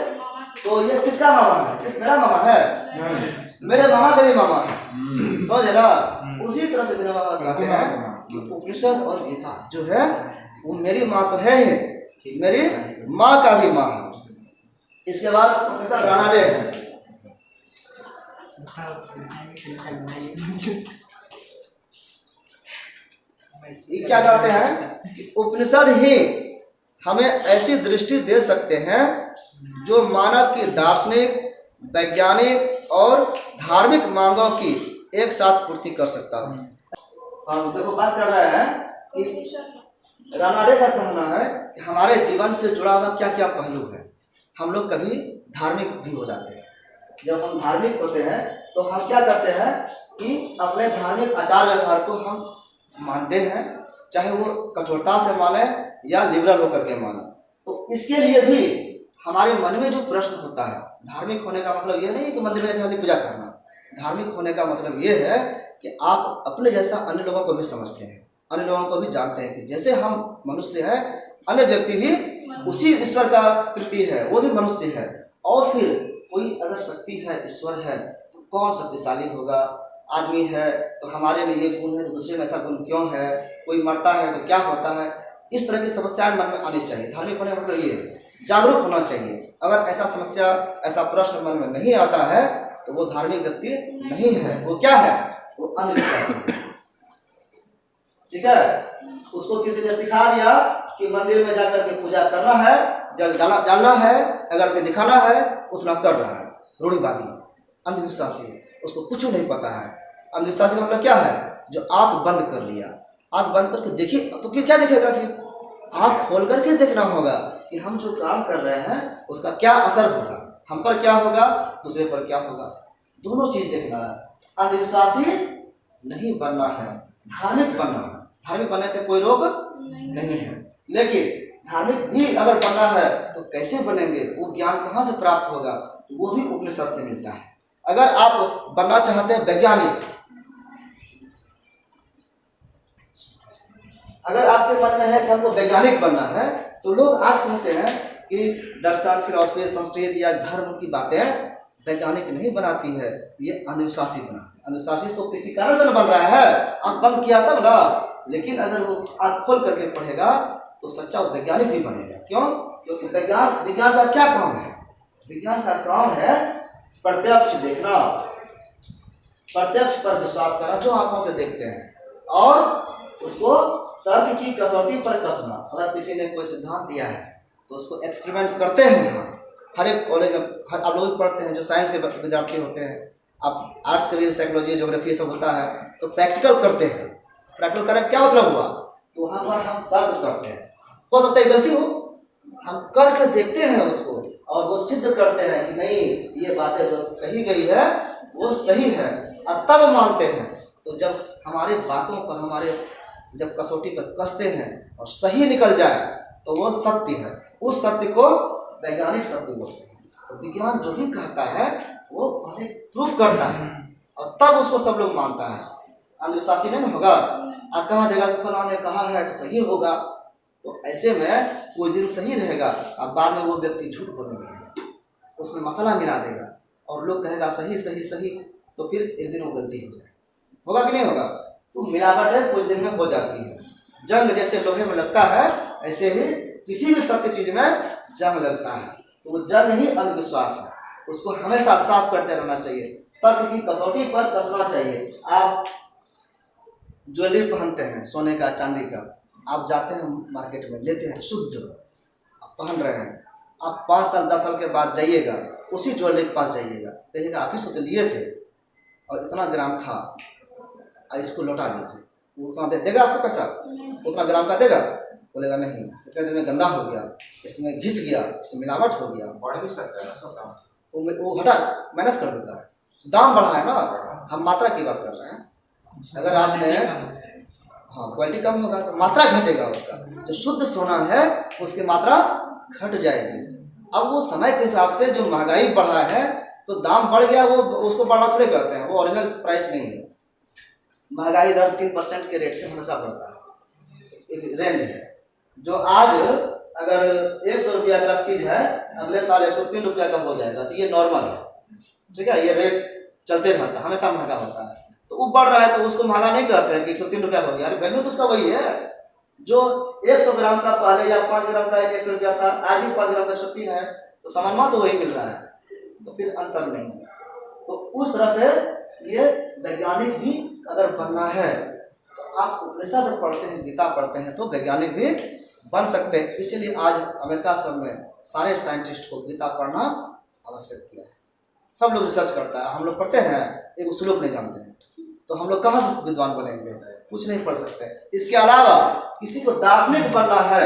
तो ये किसका मामा है? सिर्फ मेरा मामा है? मेरे मामा का भी मामा है, समझ ना? उसी तरह से मेरे मामा कहते हैं कि उपनिषद और गीता जो है वो मेरी माँ तो है ही, मेरी माँ का भी माँ है। इसके बाद प्रोफेसर रानाडे हैं। ये क्या कहते हैं कि उपनिषद ही हमें ऐसी दृष्टि दे सकते हैं जो मानव की दार्शनिक, वैज्ञानिक और धार्मिक मांगों की एक साथ पूर्ति कर सकता है। हम देखो बात कर रहे हैं कि रानाडे का कहना है कि हमारे जीवन से जुड़ा हुआ क्या क्या पहलू है। हम लोग कभी धार्मिक भी हो जाते हैं। जब हम धार्मिक होते हैं तो हम क्या करते हैं कि अपने धार्मिक आचार व्यवहार को हम मानते हैं, चाहे वो कठोरता से माने या लिबरल होकर के माने। तो इसके लिए भी हमारे मन में जो प्रश्न होता है, धार्मिक होने का मतलब यह नहीं है कि मंदिर में जाकर पूजा करना। धार्मिक होने का मतलब ये है कि आप अपने जैसा अन्य लोगों को भी समझते हैं, अन्य लोगों को भी जानते हैं कि जैसे हम मनुष्य हैं, अन्य व्यक्ति भी उसी ईश्वर का कृति है, वो भी मनुष्य है। और फिर कोई अगर शक्ति है, ईश्वर है, तो कौन शक्तिशाली होगा? आदमी है तो हमारे में ये गुण है तो दूसरे में ऐसा गुण क्यों है? कोई मरता है तो क्या होता है? इस तरह की समस्याएं मन में आनी चाहिए। धार्मिक होने का मतलब ये है, जागरूक होना चाहिए। अगर ऐसा समस्या, ऐसा प्रश्न मन में नहीं आता है तो वो धार्मिक व्यक्ति नहीं है। वो क्या है? वो अंधविश्वासी है। ठीक है, उसको किसी ने सिखा दिया कि मंदिर में जाकर के पूजा करना है, जल डालना है, अगरबत्ती दिखाना है, उतना कर रहा है। रूढ़िवादी, अंधविश्वासी, उसको कुछ नहीं पता है। अंधविश्वासी का मतलब क्या है? जो आंख बंद कर लिया, आंख बंद करके देखिए तो क्या देखेगा? फिर आंख खोल करके देखना होगा कि हम जो काम कर रहे हैं उसका क्या असर होगा, हम पर क्या होगा, दूसरे पर क्या होगा। दोनों चीज देखना है। अंधविश्वासी नहीं बनना है, धार्मिक बनना है। धार्मिक बनने से कोई रोग नहीं है, लेकिन धार्मिक भी अगर बनना है तो कैसे बनेंगे? वो ज्ञान कहाँ से प्राप्त होगा? वो भी उपनिषद से मिलता है। अगर आप बनना चाहते हैं वैज्ञानिक, अगर आपके मन में है कि हमको वैज्ञानिक बनना है, तो लोग आज कहते हैं कि दर्शन, फिलॉसफी, संस्कृत या धर्म की बातें वैज्ञानिक नहीं बनाती है, ये अंधविश्वासी बनाती है। अंधविश्वासी तो किसी कारण से न बन रहा है, आंख बंद किया तब ना। लेकिन अगर वो आंख खोल करके पढ़ेगा तो सच्चा वैज्ञानिक भी बनेगा। क्यों? क्योंकि विज्ञान का क्या काम है? विज्ञान का काम है प्रत्यक्ष देखना, प्रत्यक्ष पर विश्वास करना, जो आंखों से देखते हैं, और उसको तर्क की कसौटी पर कसना। अगर किसी ने कोई सिद्धांत दिया है तो उसको एक्सपेरिमेंट करते हैं। यहाँ हर एक कॉलेज में आप लोग पढ़ते हैं, जो साइंस के विद्यार्थी होते हैं, आप आर्ट्स के लिए साइकोलॉजी, ज्योग्राफी सब होता है, तो प्रैक्टिकल करते हैं। प्रैक्टिकल करने क्या मतलब हुआ? तो वहाँ पर हम तर्क करते हैं। हो सकता है गलती हो, हम करके देखते हैं उसको, और वो सिद्ध करते हैं कि नहीं, ये बातें जो कही गई है वो सही है, और तब मानते हैं। तो जब हमारे बातों पर, हमारे जब कसौटी पर कसते हैं और सही निकल जाए तो वो सत्य है। उस सत्य को वैज्ञानिक सत्य बोलते हैं। तो विज्ञान जो भी कहता है वो पहले प्रूफ करता है और तब उसको सब लोग मानता है। अंधविश्वासी नहीं होगा, और कहा देगा कि फलां ने कहा है तो सही होगा। तो ऐसे में कुछ दिन सही रहेगा, अब बाद में वो व्यक्ति झूठ बोलेगा, उसमें मसाला मिला देगा और लोग कहेगा सही सही सही, तो फिर एक दिन वो गलती हो जाए। होगा कि नहीं होगा? तो मिलावट है, कुछ दिन में हो जाती है। जंग जैसे लोहे में लगता है, ऐसे ही किसी भी सत्य चीज में जंग लगता है। तो वो जंग ही अंधविश्वास है, उसको हमेशा साफ करते रहना चाहिए, तर्क की कसौटी पर कसना चाहिए। आप ज्वेलरी पहनते हैं, सोने का, चांदी का, आप जाते हैं मार्केट में, लेते हैं शुद्ध, आप पहन रहे हैं, आप 5 साल 10 साल के बाद जाइएगा, उसी ज्वेलरी के पास जाइएगा, कहिएगा आप ही से तो लिए थे और इतना ग्राम था, इसको लौटा दीजिए। वो उतना देगा आपको पैसा? उतना ग्राम का देगा? बोलेगा नहीं, इतने दिन में गंदा हो गया, इसमें घिस गया, इसमें मिलावट हो गया। बढ़ भी सकता है ना सब दाम। वो हटा माइनस कर देता है, दाम बढ़ा है ना, हम मात्रा की बात कर रहे हैं। अगर आपने, हाँ, क्वालिटी कम होगा तो मात्रा घटेगा उसका। जो शुद्ध सोना है उसकी मात्रा घट जाएगी। अब वो समय के हिसाब से जो महंगाई बढ़ा है तो दाम बढ़ गया, वो उसको बढ़ा थोड़े कहते हैं, वो ओरिजिनल प्राइस नहीं है। महंगाई दर 3% के रेट से हमेशा बढ़ता है, एक रेंज है। जो आज अगर 100 रुपया का चीज है, अगले साल 103 रुपया का हो जाएगा, तो ये नॉर्मल है। ठीक है, ये रेट चलते रहता है, हमेशा महंगा होता है। तो वो बढ़ रहा है तो उसको महंगा नहीं कहते हैं कि 103 रुपया हो गया। अरे वैल्यू तो उसका वही है। जो 100 ग्राम का पहले या 5 ग्राम का 100 रुपया था, आज भी 5 ग्राम का 103 है, तो सामान तो वही मिल रहा है, तो फिर अंतर नहीं है। तो उस तरह से ये वैज्ञानिक भी अगर बनना है तो आप उपनिषद पढ़ते हैं, गीता पढ़ते हैं, तो वैज्ञानिक भी बन सकते हैं। इसीलिए आज अमेरिका सब में सारे साइंटिस्ट को गीता पढ़ना आवश्यक किया है। सब लोग रिसर्च करता है, हम लोग पढ़ते हैं, एक श्लोक नहीं जानते हैं, तो हम लोग कहाँ से विद्वान बनेंगे? कुछ नहीं पढ़ सकते। इसके अलावा किसी को दार्शनिक बनना है,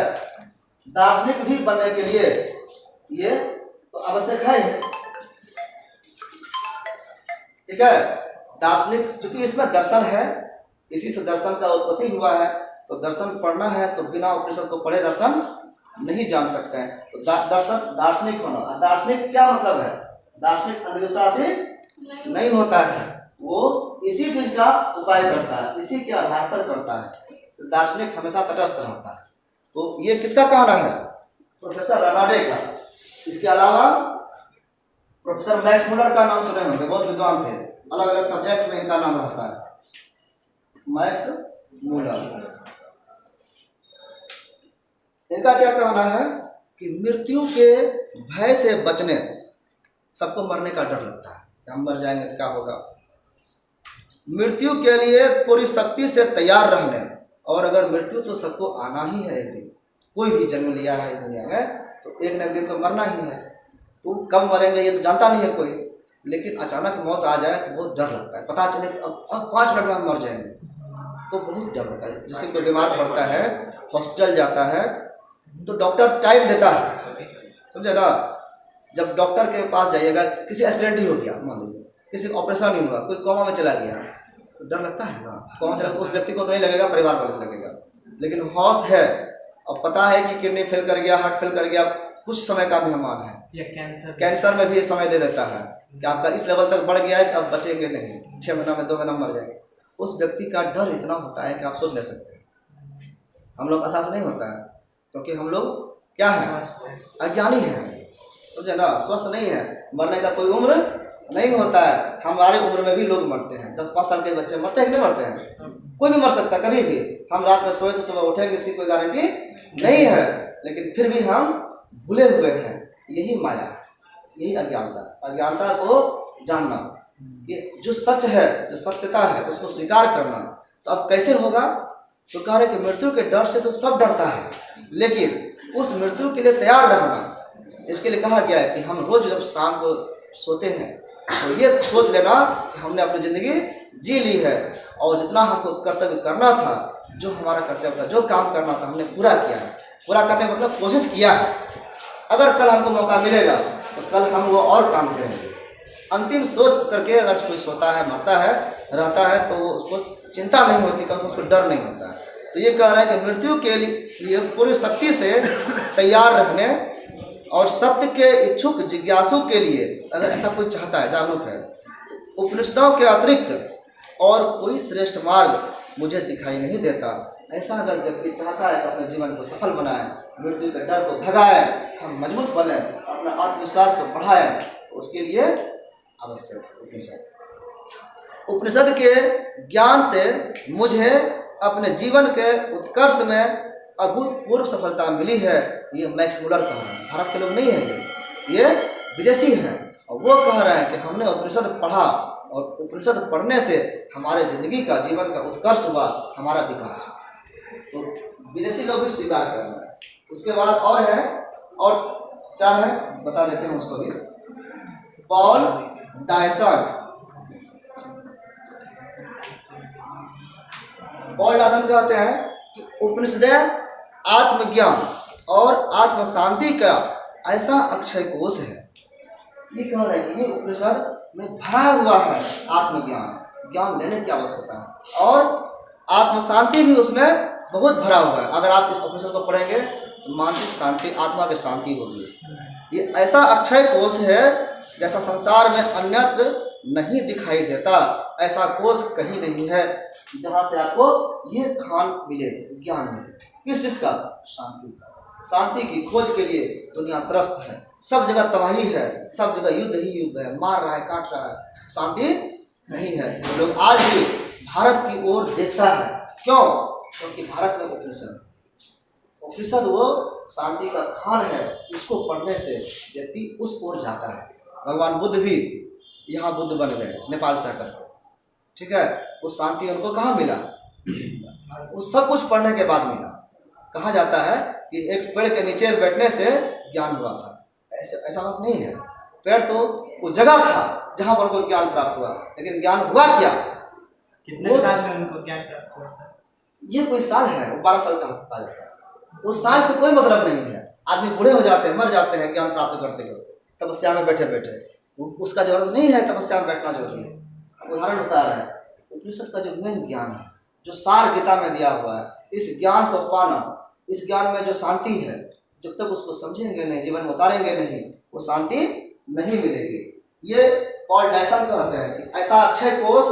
दार्शनिक भी बनने के लिए ये तो आवश्यक है। ठीक है, दार्शनिक, क्योंकि इसमें दर्शन है, इसी से दर्शन का उत्पत्ति हुआ है। तो दर्शन पढ़ना है तो बिना उपनिषद को पढ़े दर्शन नहीं जान सकते हैं। तो दर्शन दार्शनिक होना। दार्शनिक क्या मतलब है? दार्शनिक अंधविश्वासी नहीं होता है, वो इसी चीज का उपाय करता है, इसी के आधार पर करता है। दार्शनिक हमेशा तटस्थ रहता है। तो ये किसका कहना है? प्रोफेसर रनाडे का। इसके अलावा प्रोफेसर मैक्स मुलर का नाम सुने होंगे, बहुत विद्वान थे, अलग अलग सब्जेक्ट में इनका नाम रहता है, मैक्स मुलर। इनका क्या कहना है कि मृत्यु के भय से बचने, सबको मरने का डर लगता है कि हम मर जाएंगे तो क्या होगा, मृत्यु के लिए पूरी शक्ति से तैयार रहने, और अगर मृत्यु तो सबको आना ही है एक दिन, कोई भी जन्म लिया है इस दुनिया में तो एक न एक दिन तो मरना ही है। तो कब मरेंगे ये तो जानता नहीं है कोई, लेकिन अचानक मौत आ जाए तो बहुत डर लगता है। पता चले कि अब 5 मिनट में हम मर जाएंगे तो बहुत डर लगता है। जैसे कोई बीमार पड़ता है, हॉस्पिटल जाता है तो डॉक्टर टाइम देता है, समझे ना। जब डॉक्टर के पास जाइएगा, किसी एक्सीडेंट ही हो गया मान लीजिए, किसी का ऑपरेशन ही हुआ, कोई कोमा में चला गया तो डर लगता है ना। कोमा चला उस व्यक्ति को तो नहीं लगेगा, परिवार वाले को लगेगा। लेकिन होश है और पता है कि किडनी फेल कर गया, हार्ट फेल कर गया, कुछ समय का मेहमान है, या कैंसर में भी समय दे देता है कि आपका इस लेवल तक बढ़ गया है कि अब बचेंगे नहीं, 6 महीना में 2 महीना मर जाएंगे। उस व्यक्ति का डर इतना होता है कि आप सोच ले सकते हैं। हम लोग एहसास नहीं होता है क्योंकि हम लोग क्या है, अज्ञानी हैं, समझे ना, स्वस्थ नहीं है। मरने का कोई उम्र नहीं होता है। हमारे उम्र में भी लोग मरते हैं, 10-5 साल के बच्चे मरते हैं कि नहीं मरते हैं? कोई भी मर सकता है कभी भी। हम रात में सोए तो सुबह उठेंगे, इसकी कोई गारंटी नहीं है, लेकिन फिर भी हम भूले हुए हैं। यही माया, यही अज्ञानता। अज्ञानता को जानना कि जो सच है, जो सत्यता है, उसको स्वीकार करना। तो अब कैसे होगा? तो कह रहे कि मृत्यु के डर से तो सब डरता है, लेकिन उस मृत्यु के लिए तैयार रहना, इसके लिए कहा गया है कि हम रोज जब शाम को सोते हैं तो ये सोच लेना कि हमने अपनी ज़िंदगी जी ली है और जितना हमको कर्तव्य करना था, जो हमारा कर्तव्य था, जो काम करना था, हमने पूरा किया है। पूरा करने का मतलब कोशिश किया है। अगर कल हमको मौका मिलेगा तो कल हम वो और काम करेंगे। अंतिम सोच करके अगर कोई सोता है, मरता है, रहता है तो उसको चिंता नहीं होती, कम से उसको डर नहीं होता है। तो ये कह रहा है कि मृत्यु के लिए पूरी शक्ति से तैयार रहने और सत्य के इच्छुक जिज्ञासु के लिए, अगर ऐसा कोई चाहता है, जागरूक है, तो उपनिषदों के अतिरिक्त और कोई श्रेष्ठ मार्ग मुझे दिखाई नहीं देता। ऐसा अगर व्यक्ति चाहता है कि अपने जीवन को सफल बनाए, मृत्यु के डर को भगाए, हम मजबूत बने, अपना आत्मविश्वास को बढ़ाए, तो उसके लिए आवश्यक उपनिषद। उपनिषद के ज्ञान से मुझे अपने जीवन के उत्कर्ष में अभूतपूर्व सफलता मिली है। ये मैक्स मुलर कह रहे हैं, भारत के लोग नहीं हैं, ये विदेशी हैं। और वो कह रहे हैं कि हमने उपनिषद पढ़ा और उपनिषद पढ़ने से हमारे जिंदगी का, जीवन का उत्कर्ष हुआ, हमारा विकास हुआ। तो विदेशी लोग भी स्वीकार कर रहे हैं। उसके बाद और है, और 4 है, बता देते हैं उसको भी। Paul Dyson. पॉल डायसन कहते हैं कि उपनिषदें आत्मज्ञान और आत्म शांति का ऐसा अक्षय कोश है। ये कह रहे हैं कि ये उपनिषद में भरा हुआ है आत्मज्ञान, ज्ञान लेने की आवश्यकता है, और आत्म शांति भी उसमें बहुत भरा हुआ है। अगर आप इस उपनिषद को पढ़ेंगे तो मानसिक शांति, आत्मा की शांति होगी। ये ऐसा अक्षय कोश है जैसा संसार में अन्यत्र नहीं दिखाई देता। ऐसा कोश कहीं नहीं है जहाँ से आपको ये खान मिले, ज्ञान मिले। किस चीज़ का? शांति का। शांति की खोज के लिए दुनिया त्रस्त है, सब जगह तबाही है, सब जगह युद्ध ही युद्ध है, मार रहा है, काट रहा है, शांति नहीं है। तो लोग आज भी भारत की ओर देखता है। क्यों? क्योंकि भारत में उपनिषद वो शांति का खान है। इसको पढ़ने से व्यक्ति उस ओर जाता है। भगवान बुद्ध भी यहाँ बुद्ध बन गए, नेपाल से आकर, ठीक है। वो शांति उनको कहाँ मिला? वो सब कुछ पढ़ने के बाद मिला। कहा जाता है कि एक पेड़ के नीचे बैठने से ज्ञान हुआ था। ऐसा बात नहीं है। पेड़ तो वो जगह था जहाँ पर उनको ज्ञान प्राप्त हुआ, लेकिन ज्ञान हुआ क्या? कितने साल में उनको ज्ञान प्राप्त हुआ सर? ये कोई साल है, वो 12 साल का होता है। उस साल से कोई मतलब नहीं है। आदमी बूढ़े हो जाते हैं, मर जाते हैं ज्ञान प्राप्त करते करते, तपस्या में बैठे बैठे। उसका जरूरत नहीं है तपस्या में बैठना जरूरी है। उदाहरण बता रहे हैं, उपनिषद का जो मेन ज्ञान है जो सार गीता में दिया हुआ है, इस ज्ञान को पाना, इस ज्ञान में जो शांति है, जब तक उसको समझेंगे नहीं, जीवन में उतारेंगे नहीं, वो शांति नहीं मिलेगी। ये पॉल डायसन कहते हैं कि ऐसा अक्षय कोष,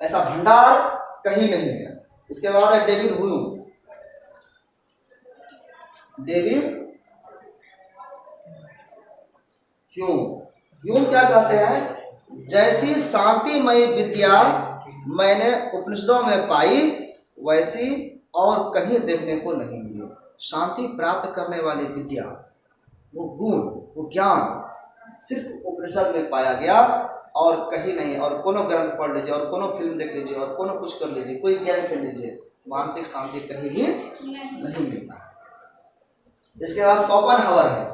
ऐसा भंडार कहीं नहीं है। इसके बाद है डेविड ह्यूम। ह्यूम क्या कहते हैं? जैसी शांतिमयी विद्या मैंने उपनिषदों में पाई, वैसी और कहीं देखने को नहीं मिली। शांति प्राप्त करने वाली विद्या, वो गुण, वो ज्ञान सिर्फ उपनिषद में पाया गया और कहीं नहीं। और कोनो ग्रंथ पढ़ लीजिए, और कोनो फिल्म देख लीजिए, और कोनो कुछ कर लीजिए, कोई ज्ञान खेल लीजिए, मानसिक शांति कहीं भी नहीं मिलता। इसके बाद शोपेनहावर है।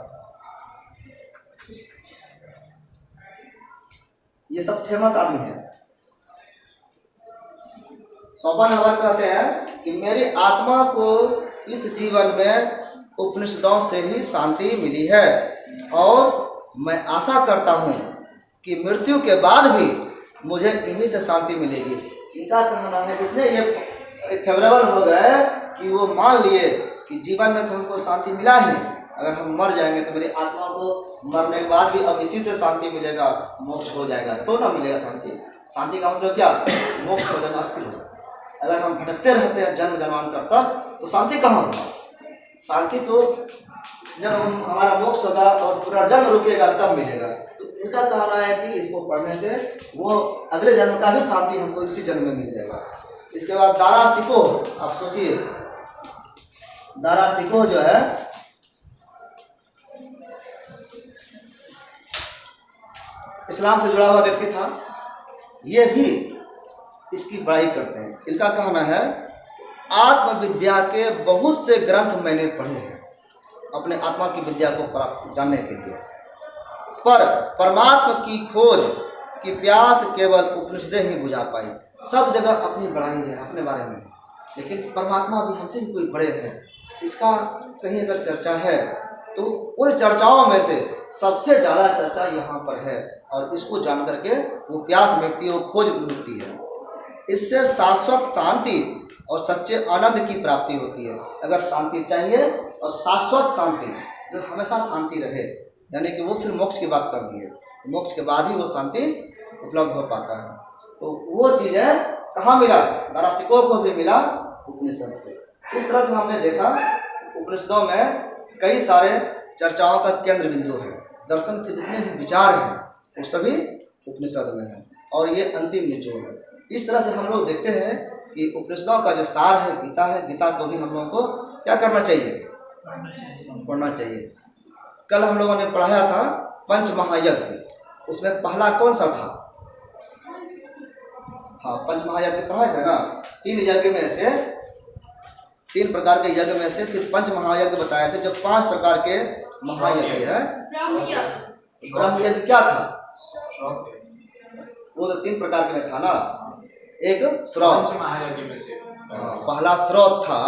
ये सब फेमस आदमी है। शोपेनहावर कहते हैं कि मेरी आत्मा को इस जीवन में उपनिषदों से ही शांति मिली है, और मैं आशा करता हूँ कि मृत्यु के बाद भी मुझे इन्हीं से शांति मिलेगी। इनका कहना है, इतने ये फेवरेबल हो गए कि वो मान लिए कि जीवन में तो हमको शांति मिला ही, अगर हम मर जाएंगे तो मेरी आत्मा को मरने के बाद भी अब इसी से शांति मिलेगा, मोक्ष हो जाएगा तो ना मिलेगा शांति। शांति का मतलब क्या? मोक्ष हो जाना, अस्थिर हो। अगर हम भटकते रहते हैं जन्म जन्मांतर तक, तो शांति कहाँ होगा? शांति तो जब हमारा मोक्ष होगा और पुनर्जन्म रुकेगा तब मिलेगा। तो इनका कहना है कि इसको पढ़ने से वो अगले जन्म का भी शांति हमको इसी जन्म में मिल जाएगा। इसके बाद दारा शिकोह, आप सोचिए, दारा शिकोह जो है इस्लाम से जुड़ा हुआ व्यक्ति था। ये भी इसकी बड़ाई करते हैं। इनका कहना है, आत्मविद्या के बहुत से ग्रंथ मैंने पढ़े हैं अपने आत्मा की विद्या को प्राप्त जानने के लिए, पर परमात्मा की खोज की प्यास केवल उपनिषदें ही बुझा पाई। सब जगह अपनी बड़ाई है अपने बारे में, लेकिन परमात्मा भी हमसे भी कोई बड़े हैं, इसका कहीं अगर चर्चा है तो उन चर्चाओं में से सबसे ज़्यादा चर्चा यहाँ पर है, और इसको जान करके वो प्यास मिटती है, वो खोज मिटती है। इससे शाश्वत शांति और सच्चे आनंद की प्राप्ति होती है। अगर शांति चाहिए और शाश्वत शांति, जो हमेशा शांति रहे, यानी कि वो फिर मोक्ष की बात कर दी है, मोक्ष के बाद ही वो शांति उपलब्ध हो पाता है। तो वो चीज़ें कहाँ मिला? दारा शिकोह को भी मिला उपनिषद से। इस तरह से हमने देखा उपनिषदों में कई सारे चर्चाओं का केंद्र बिंदु है। दर्शन के जितने भी विचार हैं वो सभी उपनिषद में हैं, और ये अंतिम निचोड़ है। इस तरह से हम लोग देखते हैं कि उपनिषदों का जो सार है गीता है, गीता को भी हम लोगों को क्या करना चाहिए? पढ़ना चाहिए। कल हम लोगों ने पढ़ाया था पंच महायज्ञ, उसमें पहला कौन सा था? हाँ, पंच महायज्ञ पढ़ाए थे ना। 3 यज्ञ में से, 3 प्रकार के यज्ञ में से फिर पंच महायज्ञ बताए थे, जो 5 प्रकार के महायज्ञ है। ब्रह्म यज्ञ क्या था? वो तो 3 प्रकार के में था ना। एक श्रौत, महायज्ञ में से पहला श्रौत था,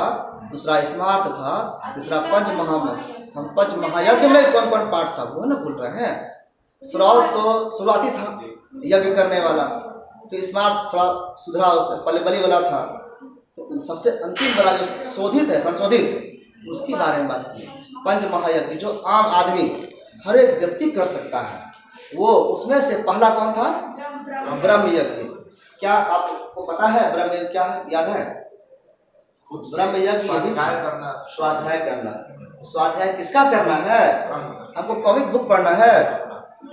दूसरा स्मार्त था, तीसरा पंच महायज्ञ में कौन कौन पाठ था वो ना भूल रहे हैं। श्रौत तो शुरुआती था यज्ञ करने वाला, फिर स्मार्त थोड़ा सुधरा, उससे पहले बलि वाला था, तो सबसे अंतिम वाला जो शोधित है, संशोधित, उसके बारे में बात की। पंच महायज्ञ जो आम आदमी हर एक व्यक्ति कर सकता है, वो उसमें से पहला कौन था? ब्रह्म यज्ञ। क्या आपको पता है ब्रह्म यज्ञ क्या है? याद है? ब्रह्म यज्ञ स्वाध्याय करना। स्वाध्याय किसका करना है? हमको कॉमिक बुक पढ़ना है,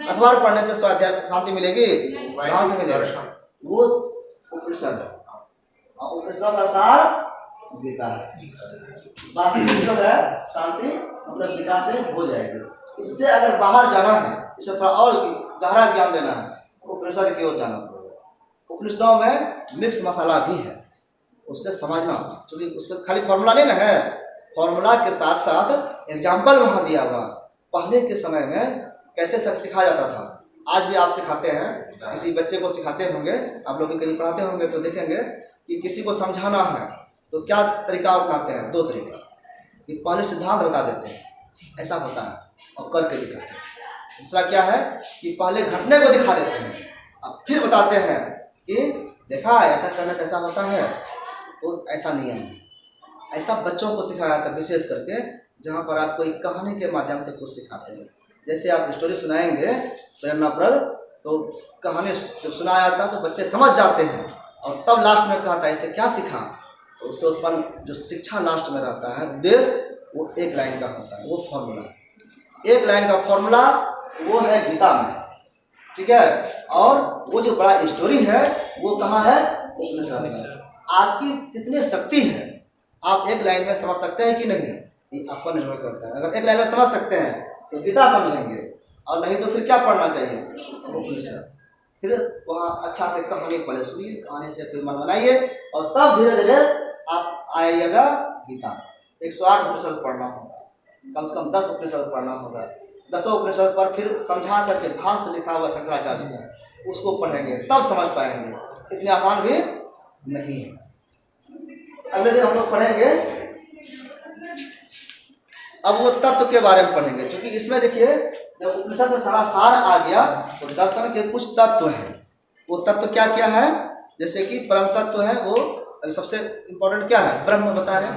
अखबार पढ़ने से स्वाध्याय शांति मिलेगी? कहाँ से मिलेगा? वो उपनिषद है, उपनिषद का सार गीता है। वास्तविक जो है शांति मतलब गीता से हो जाएगी। इससे अगर बाहर जाना है, इसे थोड़ा और गहरा ज्ञान देना है, उपनिषद की ओर जाना पड़ेगा। उपनिषदों में मिक्स मसाला भी है, उससे समझना, क्योंकि उस पर खाली फॉर्मूला नहीं ना है, फॉर्मूला के साथ साथ एग्जाम्पल वहाँ दिया हुआ। पहले के समय में कैसे सब सिखाया जाता था, आज भी आप सिखाते हैं, किसी बच्चे को सिखाते होंगे, आप लोग भी कहीं पढ़ाते होंगे तो देखेंगे कि किसी को समझाना है तो क्या तरीका अपनाते हैं? 2 तरीका। कि पहले सिद्धांत बता देते हैं, ऐसा होता है, और करके दिखाते हैं। दूसरा क्या है कि पहले घटने को दिखा देते हैं, अब फिर बताते हैं कि देखा ऐसा करने से ऐसा होता है। तो ऐसा नियम है। ऐसा बच्चों को सिखाया जाता है, विशेष करके जहाँ पर आप कोई कहानी के माध्यम से कुछ सिखाते हैं। जैसे आप स्टोरी सुनाएंगे प्रेरणाप्रद, तो कहानी जब सुनाया जाता है तो बच्चे समझ जाते हैं, और तब लास्ट में कहता है इससे क्या सीखा, तो उससे उत्पन्न जो शिक्षा लास्ट में रहता है उद्देश्य, वो एक लाइन का होता है, वो फॉर्मूला, एक लाइन का फॉर्मूला वो है गीता में, ठीक है। और वो जो बड़ा स्टोरी है वो कहाँ है, उपनिषद में। आपकी कितनी शक्ति है, आप एक लाइन में समझ सकते हैं कि नहीं, ये आप पर निर्भर करता है। अगर एक लाइन में समझ सकते हैं तो गीता समझेंगे, और नहीं तो फिर क्या पढ़ना चाहिए, उपनिषद। फिर वहाँ अच्छा से कहानी पहले सुनिए, कहानी से फिर मन बनाइए, और तब धीरे धीरे आप आइएगा गीता। 108 उपनिषद पढ़ना होगा, कम से कम 10 उपनिषद पढ़ना होगा। 10 उपनिषद पर फिर समझा करके भाष्य लिखा हुआ शंकराचार्य का, उसको पढ़ेंगे तब समझ पाएंगे। इतनी आसान भी नहीं है। अगले दिन हम लोग पढ़ेंगे, अब वो तत्व के बारे में पढ़ेंगे, क्योंकि इसमें देखिए जब उपनिषद में सारा सार आ गया तो दर्शन के कुछ तत्व हैं। वो तत्व क्या क्या है, जैसे कि परम तत्व है, वो अभी सबसे इम्पोर्टेंट क्या है, ब्रह्म बताया,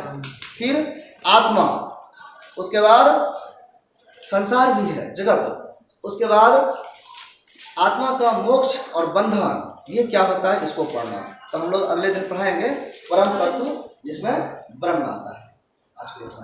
फिर आत्मा, उसके बाद संसार भी है, जगत, उसके बाद आत्मा का मोक्ष और बंधन, ये क्या होता है, इसको पढ़ना। तो हम लोग अगले दिन पढ़ाएंगे परम तत्व, जिसमें ब्रह्म आता है। आज के लिए